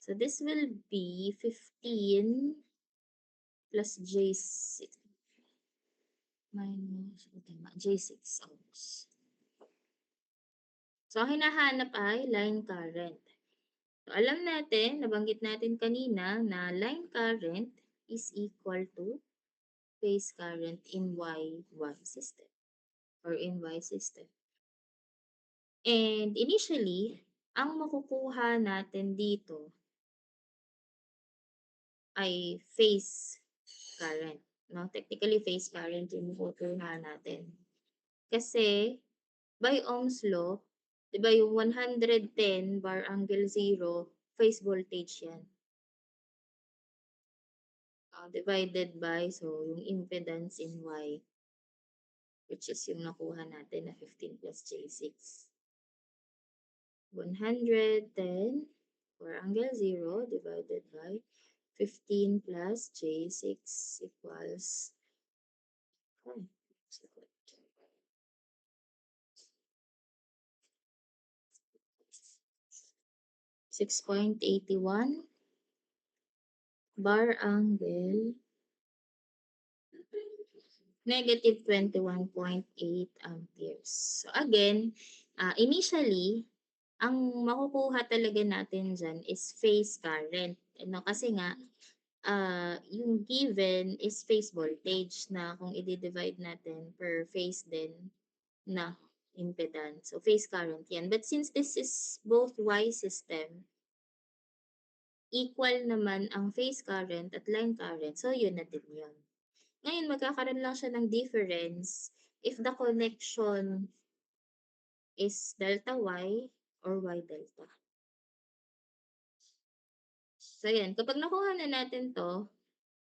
So, this will be 15 plus J6 minus J6 ohms. So, ang hinahanap ay line current. So, alam natin, nabanggit natin kanina na line current is equal to phase current in Y1 system or in Y system. And initially, ang makukuha natin dito ay phase current. No? Technically, phase current yung makukuha natin. Kasi, by Ohm's law, di ba yung 110 bar angle 0, phase voltage yan. Divided by, so yung impedance in Y, which is yung nakuha natin na 15 plus J6. 110 bar angle 0 divided by 15 plus J6 equals 6.81 bar angle negative 21.8 amperes. So again, initially, ang makukuha talaga natin dyan is phase current. Ano, kasi nga, yung given is phase voltage na kung i-divide natin per phase din na impedance. So phase current yan. But since this is both Y system, equal naman ang phase current at line current. So yun na din yun. Ngayon, magkakaroon lang siya ng difference if the connection is delta Y or Y delta. So, yan. Kapag nakuha na natin to,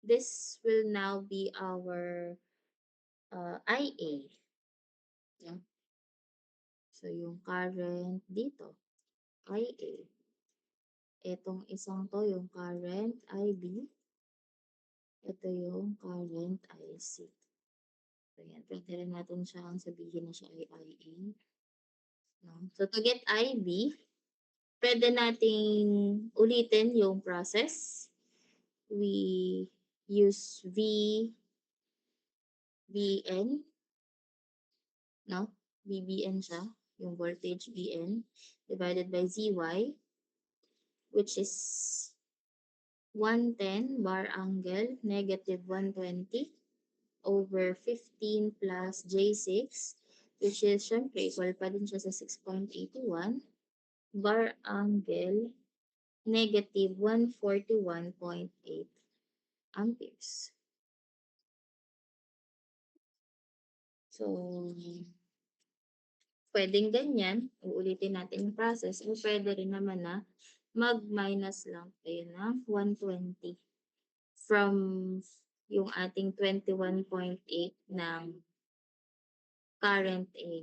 this will now be our IA. Yeah. So, yung current dito, IA. Itong isang to, yung current IB. Ito yung current IC. So, yan. Pwede rin natin siyang sabihin na siya ay IA. No? So, to get IB, pwede nating ulitin yung process. We use VBN, no? VBN siya, yung voltage VN, divided by ZY, which is 110 bar angle, negative 120 over 15 plus J6, which is, syempre, equal pa din siya sa 6.81 bar angle, negative 141.8 amperes. So, pwedeng ganyan, uulitin natin yung process, o pwede rin naman na mag-minus lang tayo ng 120 from yung ating 21.8 ng current A.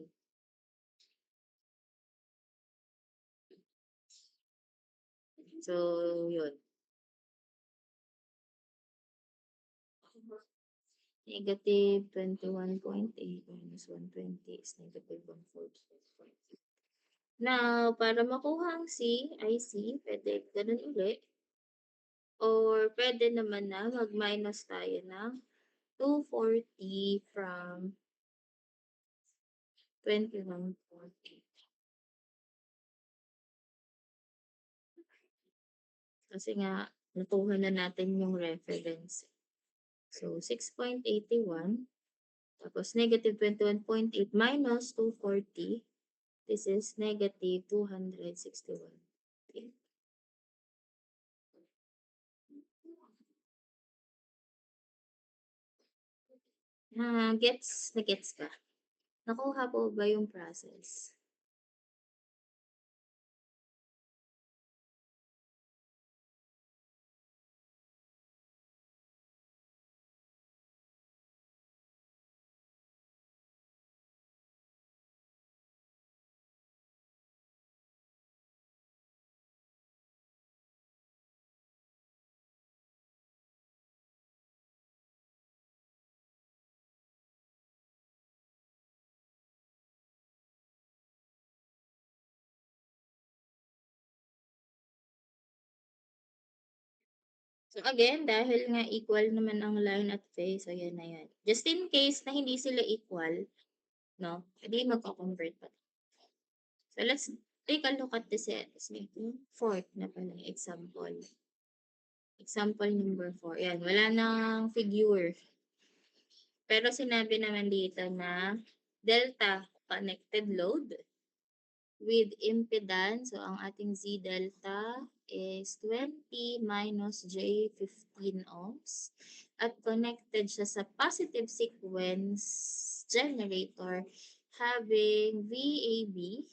So, yun. Negative 21.8 minus 120 is negative 140.8. Now, para makuha ang C, IC, pwede ganun uli. Or pwede naman na mag-minus tayo ng 240 from 21.8. Kasi nga, nakuha na natin yung reference. So, 6.81. Tapos, negative 21.8 minus 240. This is negative 261. Okay. Gets na gets ka? Nakuha po ba yung process? So again, dahil nga equal naman ang line at phase, so yan na yan. Just in case na hindi sila equal, no? Hindi magko-convert pa. So let's take a look at this fourth na pala example. Example number 4. Yan, wala nang figure. Pero sinabi naman dito na delta connected load with impedance. So, ang ating Z delta is 20 minus J15 ohms. At connected siya sa positive sequence generator having VAB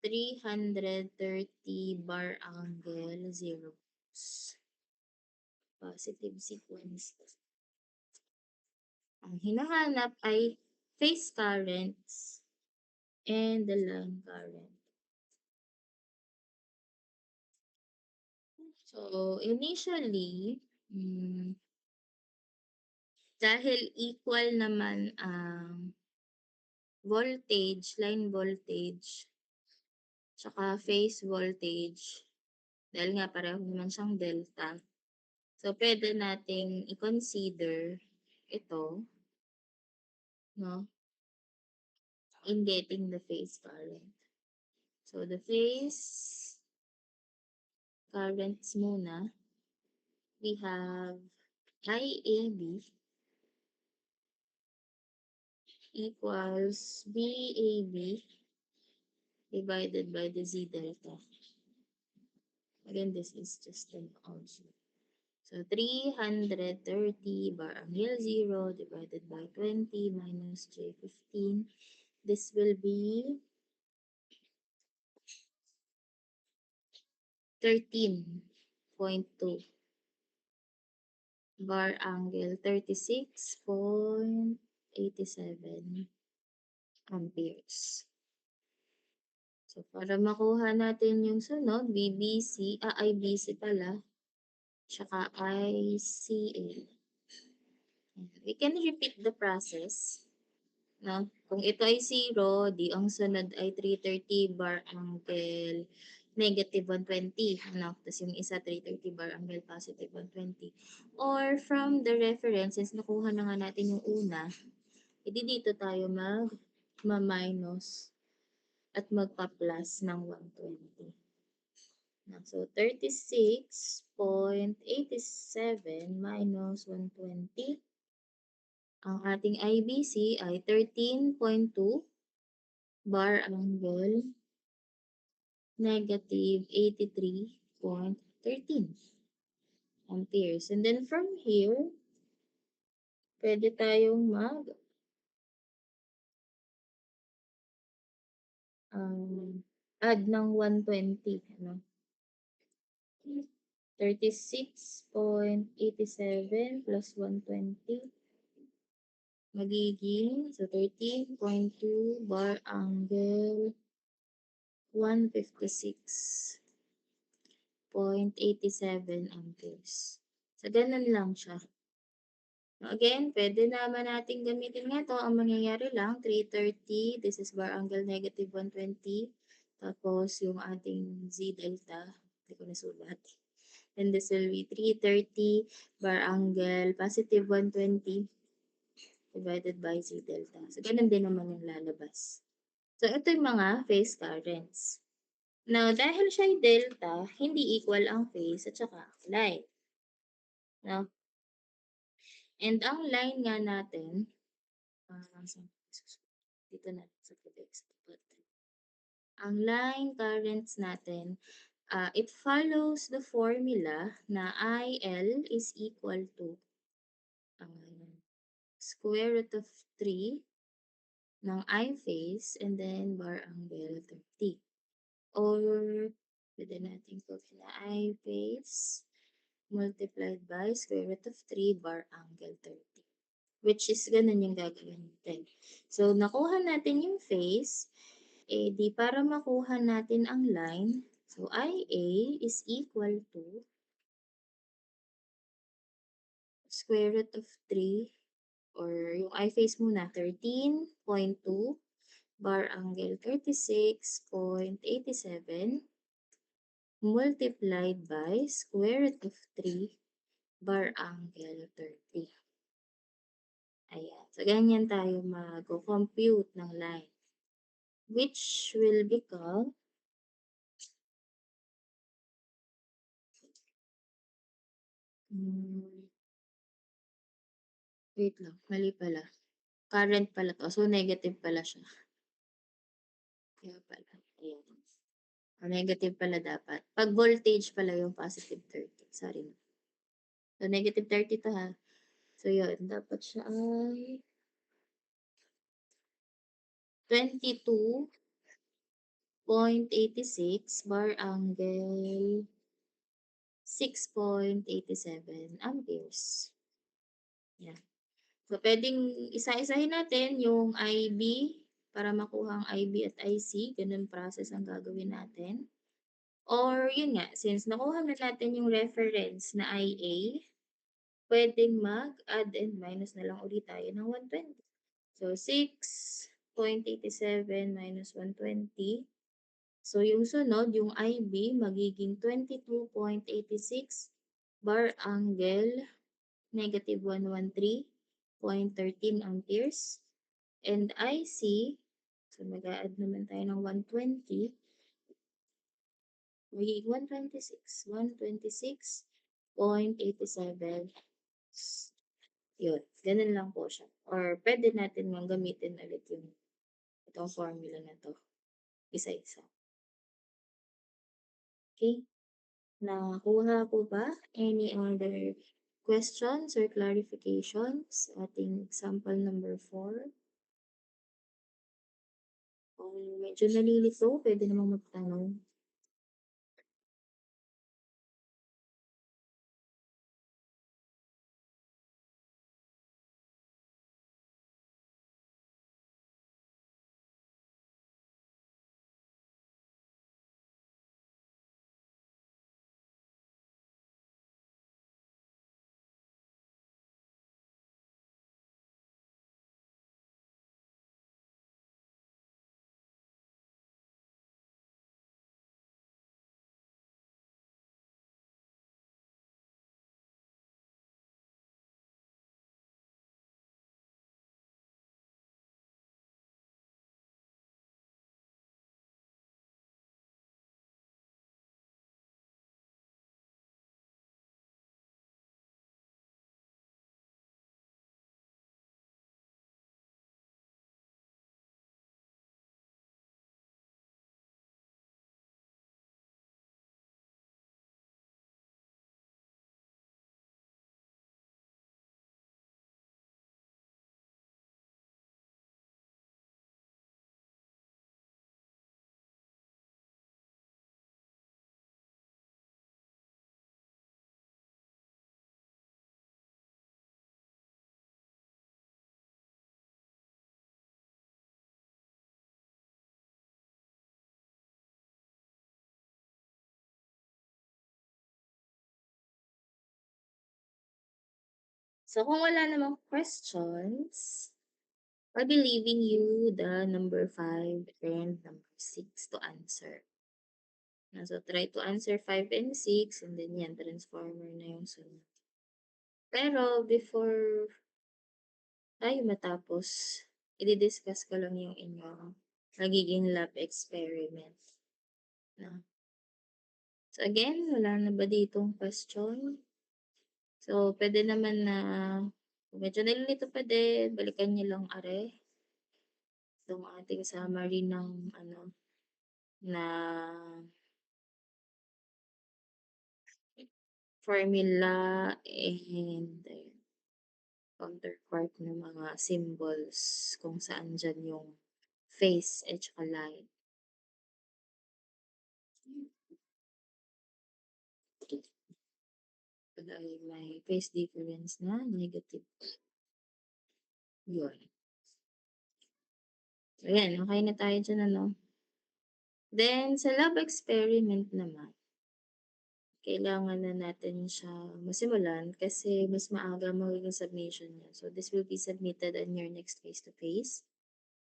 330 bar angle 0. Positive sequence. Ang hinahanap ay phase currents and the line current. So, initially, dahil equal naman ang voltage, line voltage, tsaka phase voltage, dahil nga pareho naman siyang delta, so pwede nating i-consider ito no, in getting the phase current. So the phase currents muna, we have IAB equals BAB divided by the Z delta. Again, this is just an also. So 330 bar angle 0 divided by 20 minus J15. This will be 13.2 bar angle 36.87 amperes. So, para makuha natin yung sunod, BBC, IBC pala, tsaka ICA. We can repeat the process. No? Kung ito ay 0, di ang sunod ay 330 bar angle negative 120. Ano? Tapos yung isa 330 bar angle positive 120. Or from the reference, since nakuha na nga natin yung una, edi dito tayo mag-minus at magpa-plus ng 120. So, 36.87 minus 120. Ang ating IBC ay 13.2 bar angle negative 83.13 amperes. And then from here, pwede tayong add ng 120. Ano? 36.87 plus 120 magiging so 13.2 bar angle 156.87 amperes. So, ganun lang siya. Again, pwede naman natin gamitin nga ito. Ang mangyayari lang, 330, this is bar angle negative 120. Tapos, yung ating Z delta, hindi ko nasulat. And this will be 330 bar angle positive 120 divided by Z delta. So, ganun din naman yung lalabas. So, ito yung mga phase currents. Now, dahil siya ay delta, hindi equal ang phase at saka line. No? And ang line nga natin, dito na sa PDX. Ang line currents natin, it follows the formula na IL is equal to square root of 3 ng I phase and then bar angle 30. Or, pwede natin gawin na I phase multiplied by square root of 3 bar angle 30. Which is ganun yung gagawin natin. So, nakuha natin yung phase. Di para makuha natin ang line, so IA is equal to square root of 3 or yung I phase muna, 13.2 bar angle 36.87 multiplied by square root of 3 bar angle 30. Ayan. So, ganyan tayo mag-compute ng line. Which will become wait lang, mali pala. Current pala to. So, negative pala siya. Kaya pala. Ayan. Negative pala dapat. Pag voltage pala yung positive 30. Sorry na. So, negative 30 to ha. So, yun. Dapat siya ay 22.86 bar angle 6.87 amperes. Yan. So, pwedeng isa-isahin natin yung IB para makuha ang IB at IC. Ganun process ang gagawin natin. Or, yun nga, since nakuha na natin yung reference na IA, pwedeng mag-add and minus na lang ulit tayo ng 120. So, 6.87 minus 120. So, yung sunod, yung IB, magiging 22.86 bar angle negative 113.13 amperes. and IC, so mag-a-add naman tayo ng 120, magiging 126.87. Yun, ganun lang po siya. Or pwede natin ngang gamitin ulit yung itong formula na 'to, isa-isa. Okay, nakuha po ba? Any other questions or clarifications sa ating example number 4? Kung medyo nalilito, pwede namang magtanong. So kung wala namang questions, I'll be leaving you the number 5 and number 6 to answer. So try to answer 5 and 6 and then yan, transformer na yung sunod. Pero before tayo matapos, i-discuss ko lang yung inyong magiging lab experiment. No? So again, wala na ba ditong question? So, pwede naman na kung medyo nalilito pa din, balikan niyo lang are itong ating summary ng ano, na formula and counterpart ng mga symbols kung saan dyan yung phase at saka line. Pag ay may phase difference na, negative. Yun. So, yan. Okay na tayo dyan, ano? Then, sa lab experiment naman, kailangan na natin siya masimulan kasi mas maaga magiging submission niya. So, this will be submitted on your next face-to-face.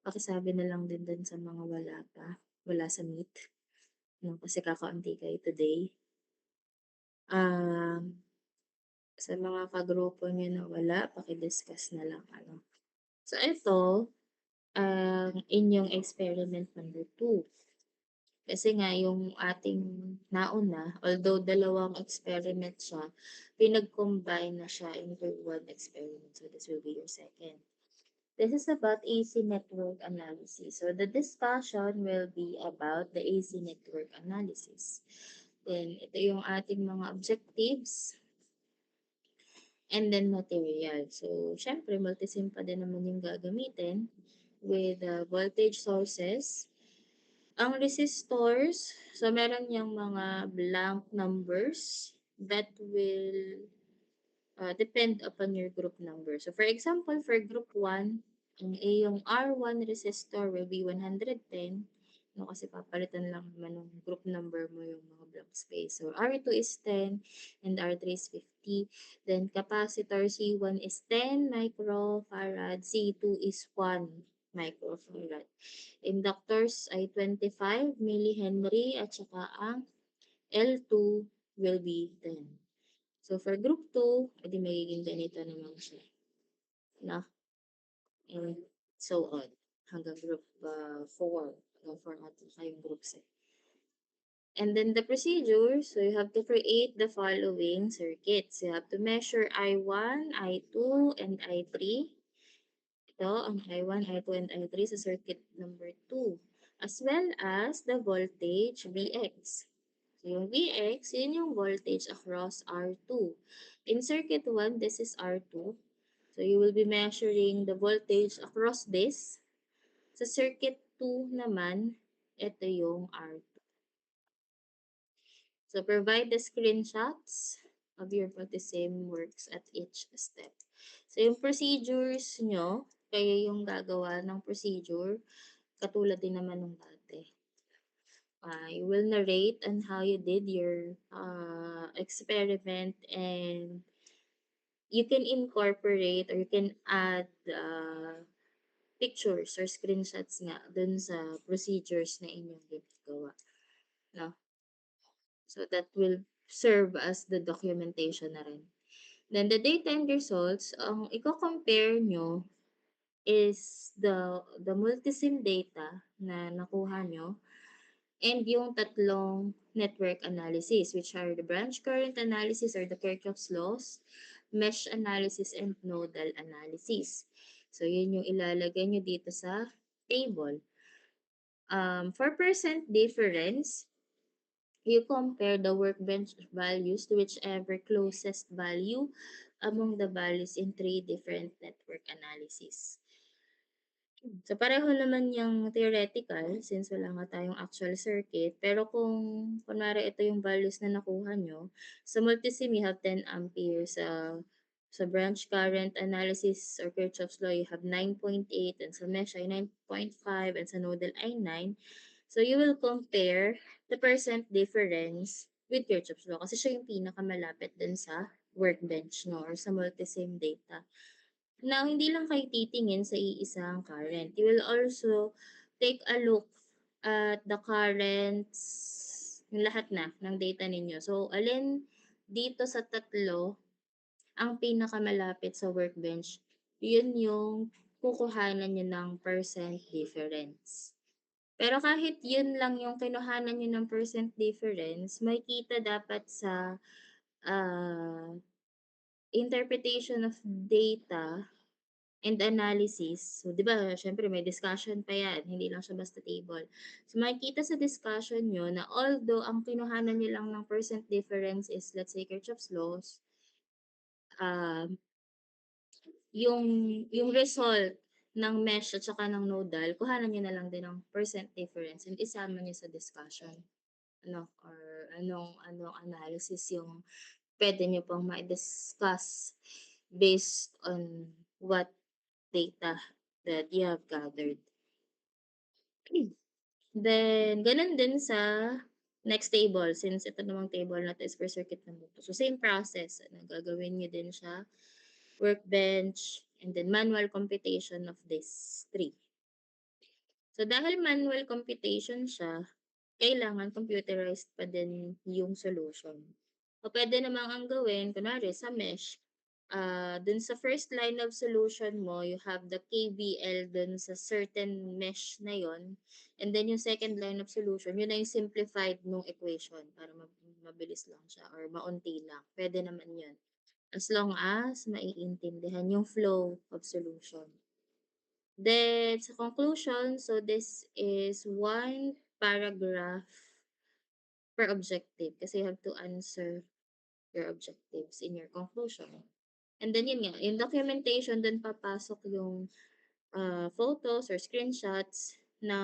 Pakisabi na lang din dun sa mga wala pa, wala sa meet. No, kasi kakaunti kayo today. Sa mga kagrupo niyo na wala, paki-discuss na lang ano. So, ito ang inyong experiment number 2. Kasi nga yung ating nauna, although dalawang experiment siya, pinag-combine na siya into one experiment. So, this will be your second. This is about AC network analysis. So, the discussion will be about the AC network analysis. Then, ito yung ating mga objectives and then material. So, syempre, multisim pa din naman yung gagamitin with voltage sources. Ang resistors, so meron yung mga blank numbers that will depend upon your group number. So for example, for group 1, yung R1 resistor will be 110. No, kasi papalitan lang naman ng group number mo yung mga blank space. So R2 is 10 and R3 is 50. Then capacitor C1 is 10 microfarad, C2 is 1 microfarad. Inductors ay 25 millihenry at saka ang L2 will be 10. So, for group 2, edi magiging ganito naman siya. No? And so on, hanggang group 4, hanggang 4 ata kayong groups eh. And then the procedure, so you have to create the following circuits. You have to measure I1, I2, and I3. Ito ang I1, I2, and I3 sa circuit number 2. As well as the voltage Vx. So yung Vx, yun yung voltage across R2. In circuit 1, this is R2. So you will be measuring the voltage across this. Sa circuit 2 naman, ito yung R2. So provide the screenshots of your same works at each step. So yung procedures nyo, kayo yung gagawa ng procedure, katulad din naman ng dati. You will narrate on how you did your experiment, and you can incorporate or you can add pictures or screenshots nga dun sa procedures na inyong ginagawa. No? So that will serve as the documentation na rin. Then the data and results, ang i-compare nyo is the multisim data na nakuha nyo and yung tatlong network analysis, which are the branch current analysis or the Kirchhoff's laws, mesh analysis, and nodal analysis. So yun yung ilalagay nyo dito sa table. For percent difference, you compare the workbench values to whichever closest value among the values in 3 different network analysis. So, pareho naman yung theoretical since wala nga tayong actual circuit. Pero kung kunwari ito yung values na nakuha nyo, sa multisim you have 10 amperes. Sa branch current analysis or Kirchhoff's law, you have 9.8, and sa mesh ay 9.5, and sa nodal ay 9. So, you will compare the percent difference with Kirchhoff's law kasi siya yung pinakamalapit dun sa workbench no, or sa multisim data. Now, hindi lang kayo titingin sa iisang current. You will also take a look at the currents, yung lahat na ng data ninyo. So, alin dito sa tatlo ang pinakamalapit sa workbench, yun yung kukuhanan nyo ng percent difference. Pero kahit yun lang yung kinuhanan nyo ng percent difference, may kita dapat sa interpretation of data and analysis. So, di ba, syempre may discussion pa yan. Hindi lang siya basta table. So, makikita sa discussion nyo na although ang kinuhanan nyo lang ng percent difference is, let's say, Kirchhoff's laws, um, yung result ng mesh at saka ng nodal, kuhanan nyo na lang din ng percent difference and isama nyo sa discussion. Or anong analysis yung pwede nyo pang ma-discuss based on what data that you have gathered. Then, ganun din sa next table. Since ito namang table na to is per circuit number 2. So, same process. Gagawin nyo din siya. Workbench, and then manual computation of these 3. So, dahil manual computation siya, kailangan computerized pa din yung solution. O pwede namang ang gawin, kunwari sa mesh, dun sa first line of solution mo, you have the KVL dun sa certain mesh na yon. And then yung second line of solution, yun na yung simplified nung equation para mabilis lang siya or maunti lang. Pwede naman yun. As long as maiintindihan yung flow of solution. Then, sa conclusion, so this is one paragraph per objective kasi you have to answer your objectives in your conclusion. And then yun nga, yung documentation, dun papasok yung photos or screenshots na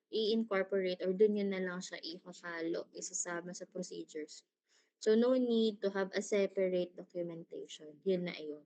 i-incorporate or dun yun na lang siya i-follow, isasama sa procedures. So, no need to have a separate documentation. Yun na yun.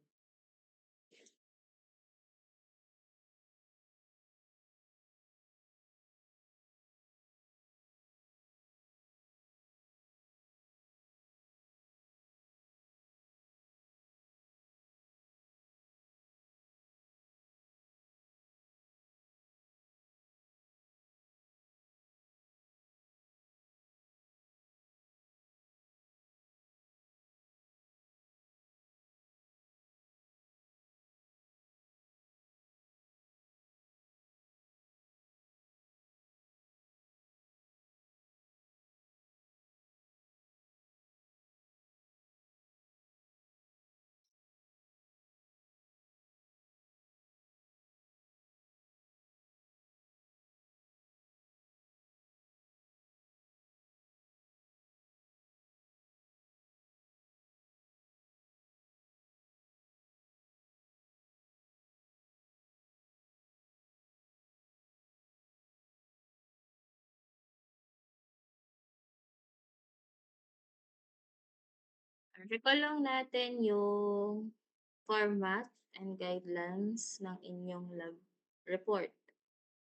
Recall lang natin yung format and guidelines ng inyong lab report.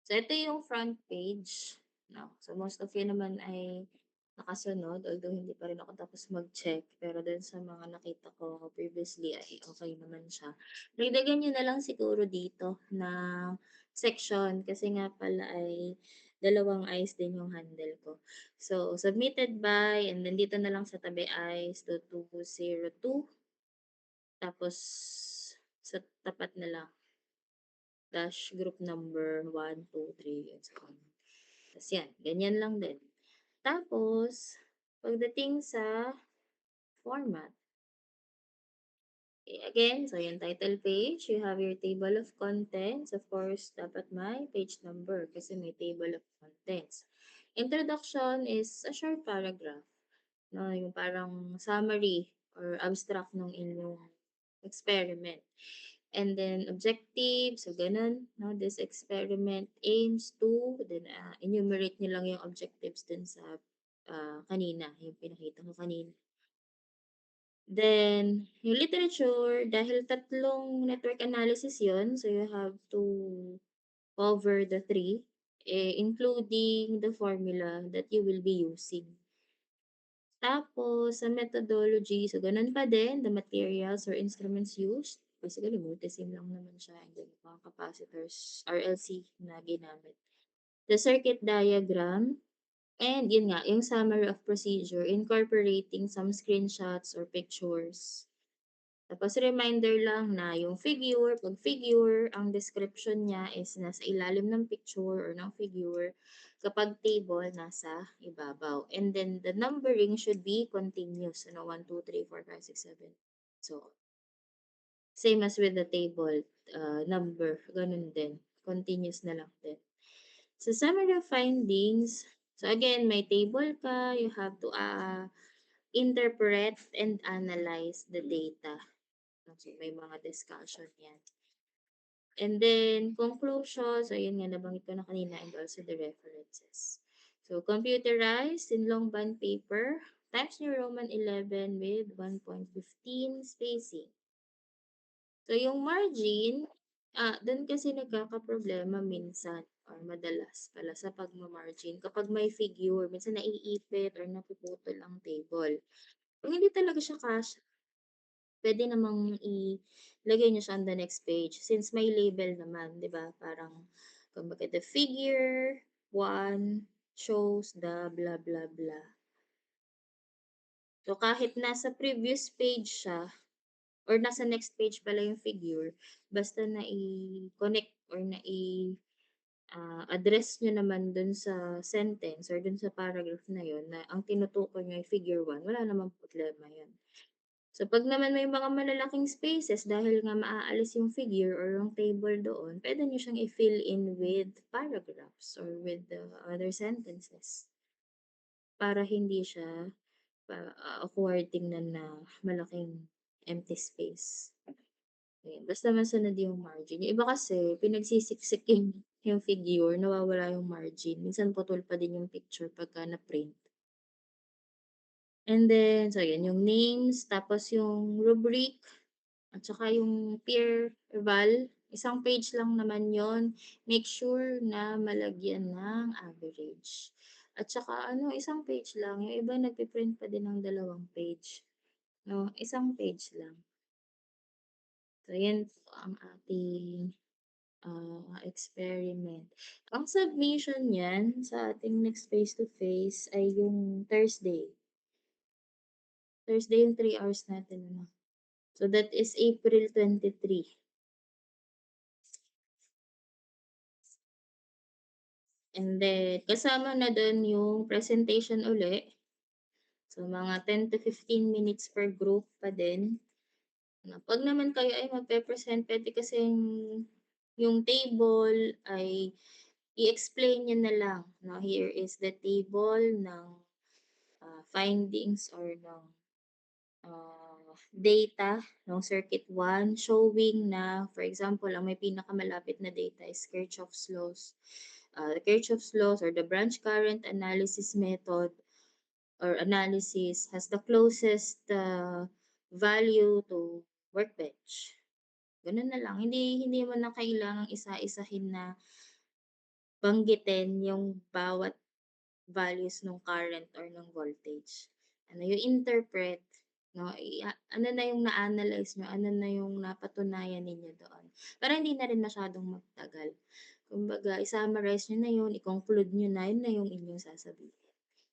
So, ito yung front page, 'no. So, most of you naman ay nakasunod, although hindi pa rin ako tapos mag-check, pero dun sa mga nakita ko previously ay okay naman siya. Dagdagan niyo na lang siguro dito na section kasi nga pala ay dalawang eyes din yung handle ko. So, submitted by and then dito na lang sa tabi eyes 2202 tapos sa tapat na lang dash group number 1, 2, 3 and so on. Tas yan, ganyan lang din. Tapos, pagdating sa format, again, so yung title page, you have your table of contents. Of course, dapat may page number kasi may table of contents. Introduction is a short paragraph, no, yung parang summary or abstract ng inyong experiment. And then objective, so ganun, no, this experiment aims to, then enumerate nyo lang yung objectives dun sa kanina, yung pinakita ko kanina. Then, yung literature, dahil tatlong network analysis yon, so you have to cover the three, including the formula that you will be using. Tapos sa methodology, so gano'n pa din, the materials or instruments used, basically multisim lang naman siya and then mga capacitors, RLC na ginamit. The circuit diagram, and yun nga, yung summary of procedure incorporating some screenshots or pictures. Tapos reminder lang na yung figure, 'pag figure, ang description niya is nasa ilalim ng picture or ng figure, kapag table nasa ibabaw. And then the numbering should be continuous, 1, 2, 3, 4, 5, 6, 7. So, same as with the table, number, ganun din, continuous na lang din. Sa summary of findings, so again, may table ka, you have to interpret and analyze the data. So, may mga discussion yan. And then, conclusion. So, yun nga, nabanggit ko na kanina and also the references. So, computerized in long band paper, Times New Roman 11 with 1.15 spacing. So, yung margin, dun kasi nagkakaproblema minsan or madalas pala sa pagmamargin. Kapag may figure, minsan naiipit or napuputol ang table. Kung hindi talaga siya kasya, puwede namang ilagay niyo siya on the next page since may label naman, 'di ba? Parang kumbaga the figure 1 shows the blah, blah, blah. So, kahit nasa previous page siya or nasa next page pala yung figure, basta nai-connect or address niyo naman dun sa sentence or dun sa paragraph na yun na ang tinutukoy niyo ay figure 1, wala namang problema yun. So, 'pag naman may mga malalaking spaces dahil nga maaalis yung figure or yung table doon, puwede niyo siyang i-fill in with paragraphs or with the other sentences para hindi siya awkward tingnan na malaking empty space. Ayan, basta masunod yung margin. Yung iba kasi pinagsisiksik yung figure, nawawala yung margin. Minsan putol pa din yung picture pagka na-print. And then, so yun yung names, tapos yung rubric, at saka yung peer eval, isang page lang naman yon. Make sure na malagyan ng average. At saka isang page lang. Yung iba nagpiprint pa din ng dalawang page. No, isang page lang. So, yan po ang ating experiment. Ang submission niyan sa ating next face-to-face ay yung Thursday. Thursday yung 3 hours natin, ano. So, that is April 23. And then, kasama na dun yung presentation uli. So, mga 10 to 15 minutes per group pa din. 'Pag naman kayo ay magpe-present, puwede kasing yung table ay i-explain niyo na lang, 'no, here is the table ng, findings or ng data ng circuit 1 showing na, for example, ang may pinakamalapit na data is Kirchhoff's laws. The Kirchhoff's laws or the branch current analysis method or analysis has the closest value to workbench. Gano'n na lang, hindi mo na kailangang isa-isahin na banggitin yung bawat values nung current or ng voltage. Ano yung interpret, 'no, ano na yung na-analyze niyo, ano na yung napatunayan ninyo doon. Para hindi na rin masyadong magtagal. Kumbaga i-summarize niyo na yun, i-conclude niyo na, yun na yung inyong sasabihin.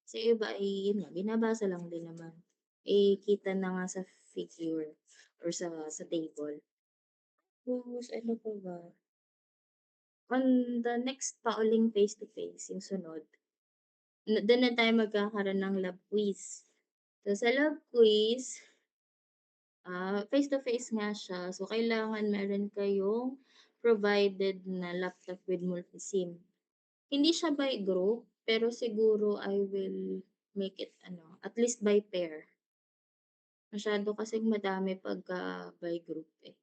Sa iba ay yun nga, binabasa lang din naman. Eh, kita na nga sa figure or sa table. Tapos ano pa ba? On the next pa uling face to face, yung sunod, dun na tayo magkakaroon ng lab quiz. So, sa lab quiz, face to face nga siya. So, kailangan meron kayong provided na laptop with multi-SIM. Hindi siya by group, pero siguro I will make it ano, at least by pair. Masyado kasing madami pagka by group eh.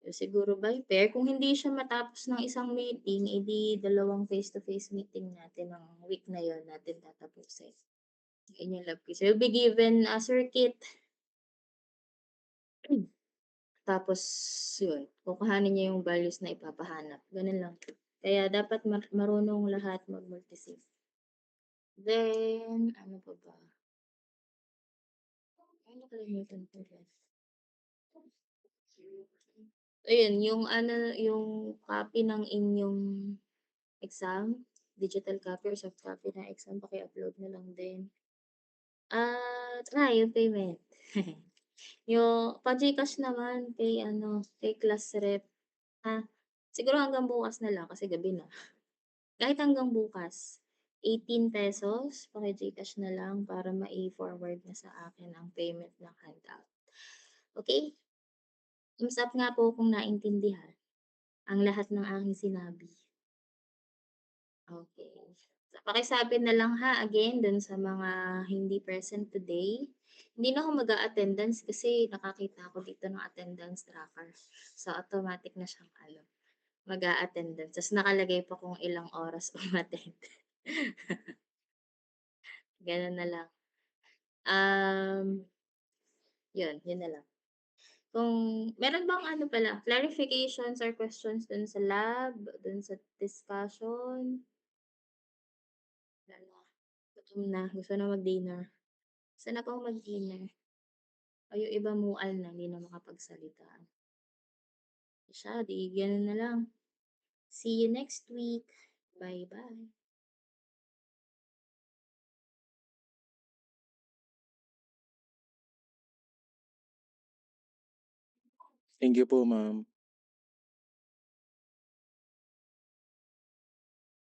So, siguro by pair, kung hindi siya matapos ng isang meeting, edi dalawang face-to-face meeting natin ng week na yon natin tatapusin. Yun yung lab quiz. So, you'll be given a circuit, tapos yun, kukuhanin niya yung values na ipapahanap, ganun lang. Kaya dapat marunong lahat mag-multisim. Then, ano pa ba? Ay, nakalimutan ko rin. Ayun, yung ano, yung copy ng inyong exam, digital copy or soft copy ng exam, paki-upload na lang din. At, yung payment. Yung pa-GCash naman kay ano, kay class rep, siguro hanggang bukas na lang kasi gabi na. Kahit hanggang bukas, ₱18 paki-GCash na lang para mai-forward na sa akin ang payment ng handout. Okay. Thumbs up nga po kung naintindihan ang lahat ng aking sinabi. Okay. So, pakisabi na lang ha, again dun sa mga hindi present today. Hindi na ako mag-a-attendance kasi nakakita ako dito ng attendance tracker. So, automatic na siyang ano, mag-a-attendance. Tas nakalagay pa kung ilang oras umattend. Gano'n na lang. Um, yun na lang. Kung meron bang ano pala, clarifications or questions dun sa lab, dun sa discussion? Wala na. Gutom na, gusto na mag-dinner. Gusto na pong mag-dinner. O yung iba mual na, hindi na makapagsalita. Siya, di gano'n na lang. See you next week. Bye-bye. Thank you po, ma'am.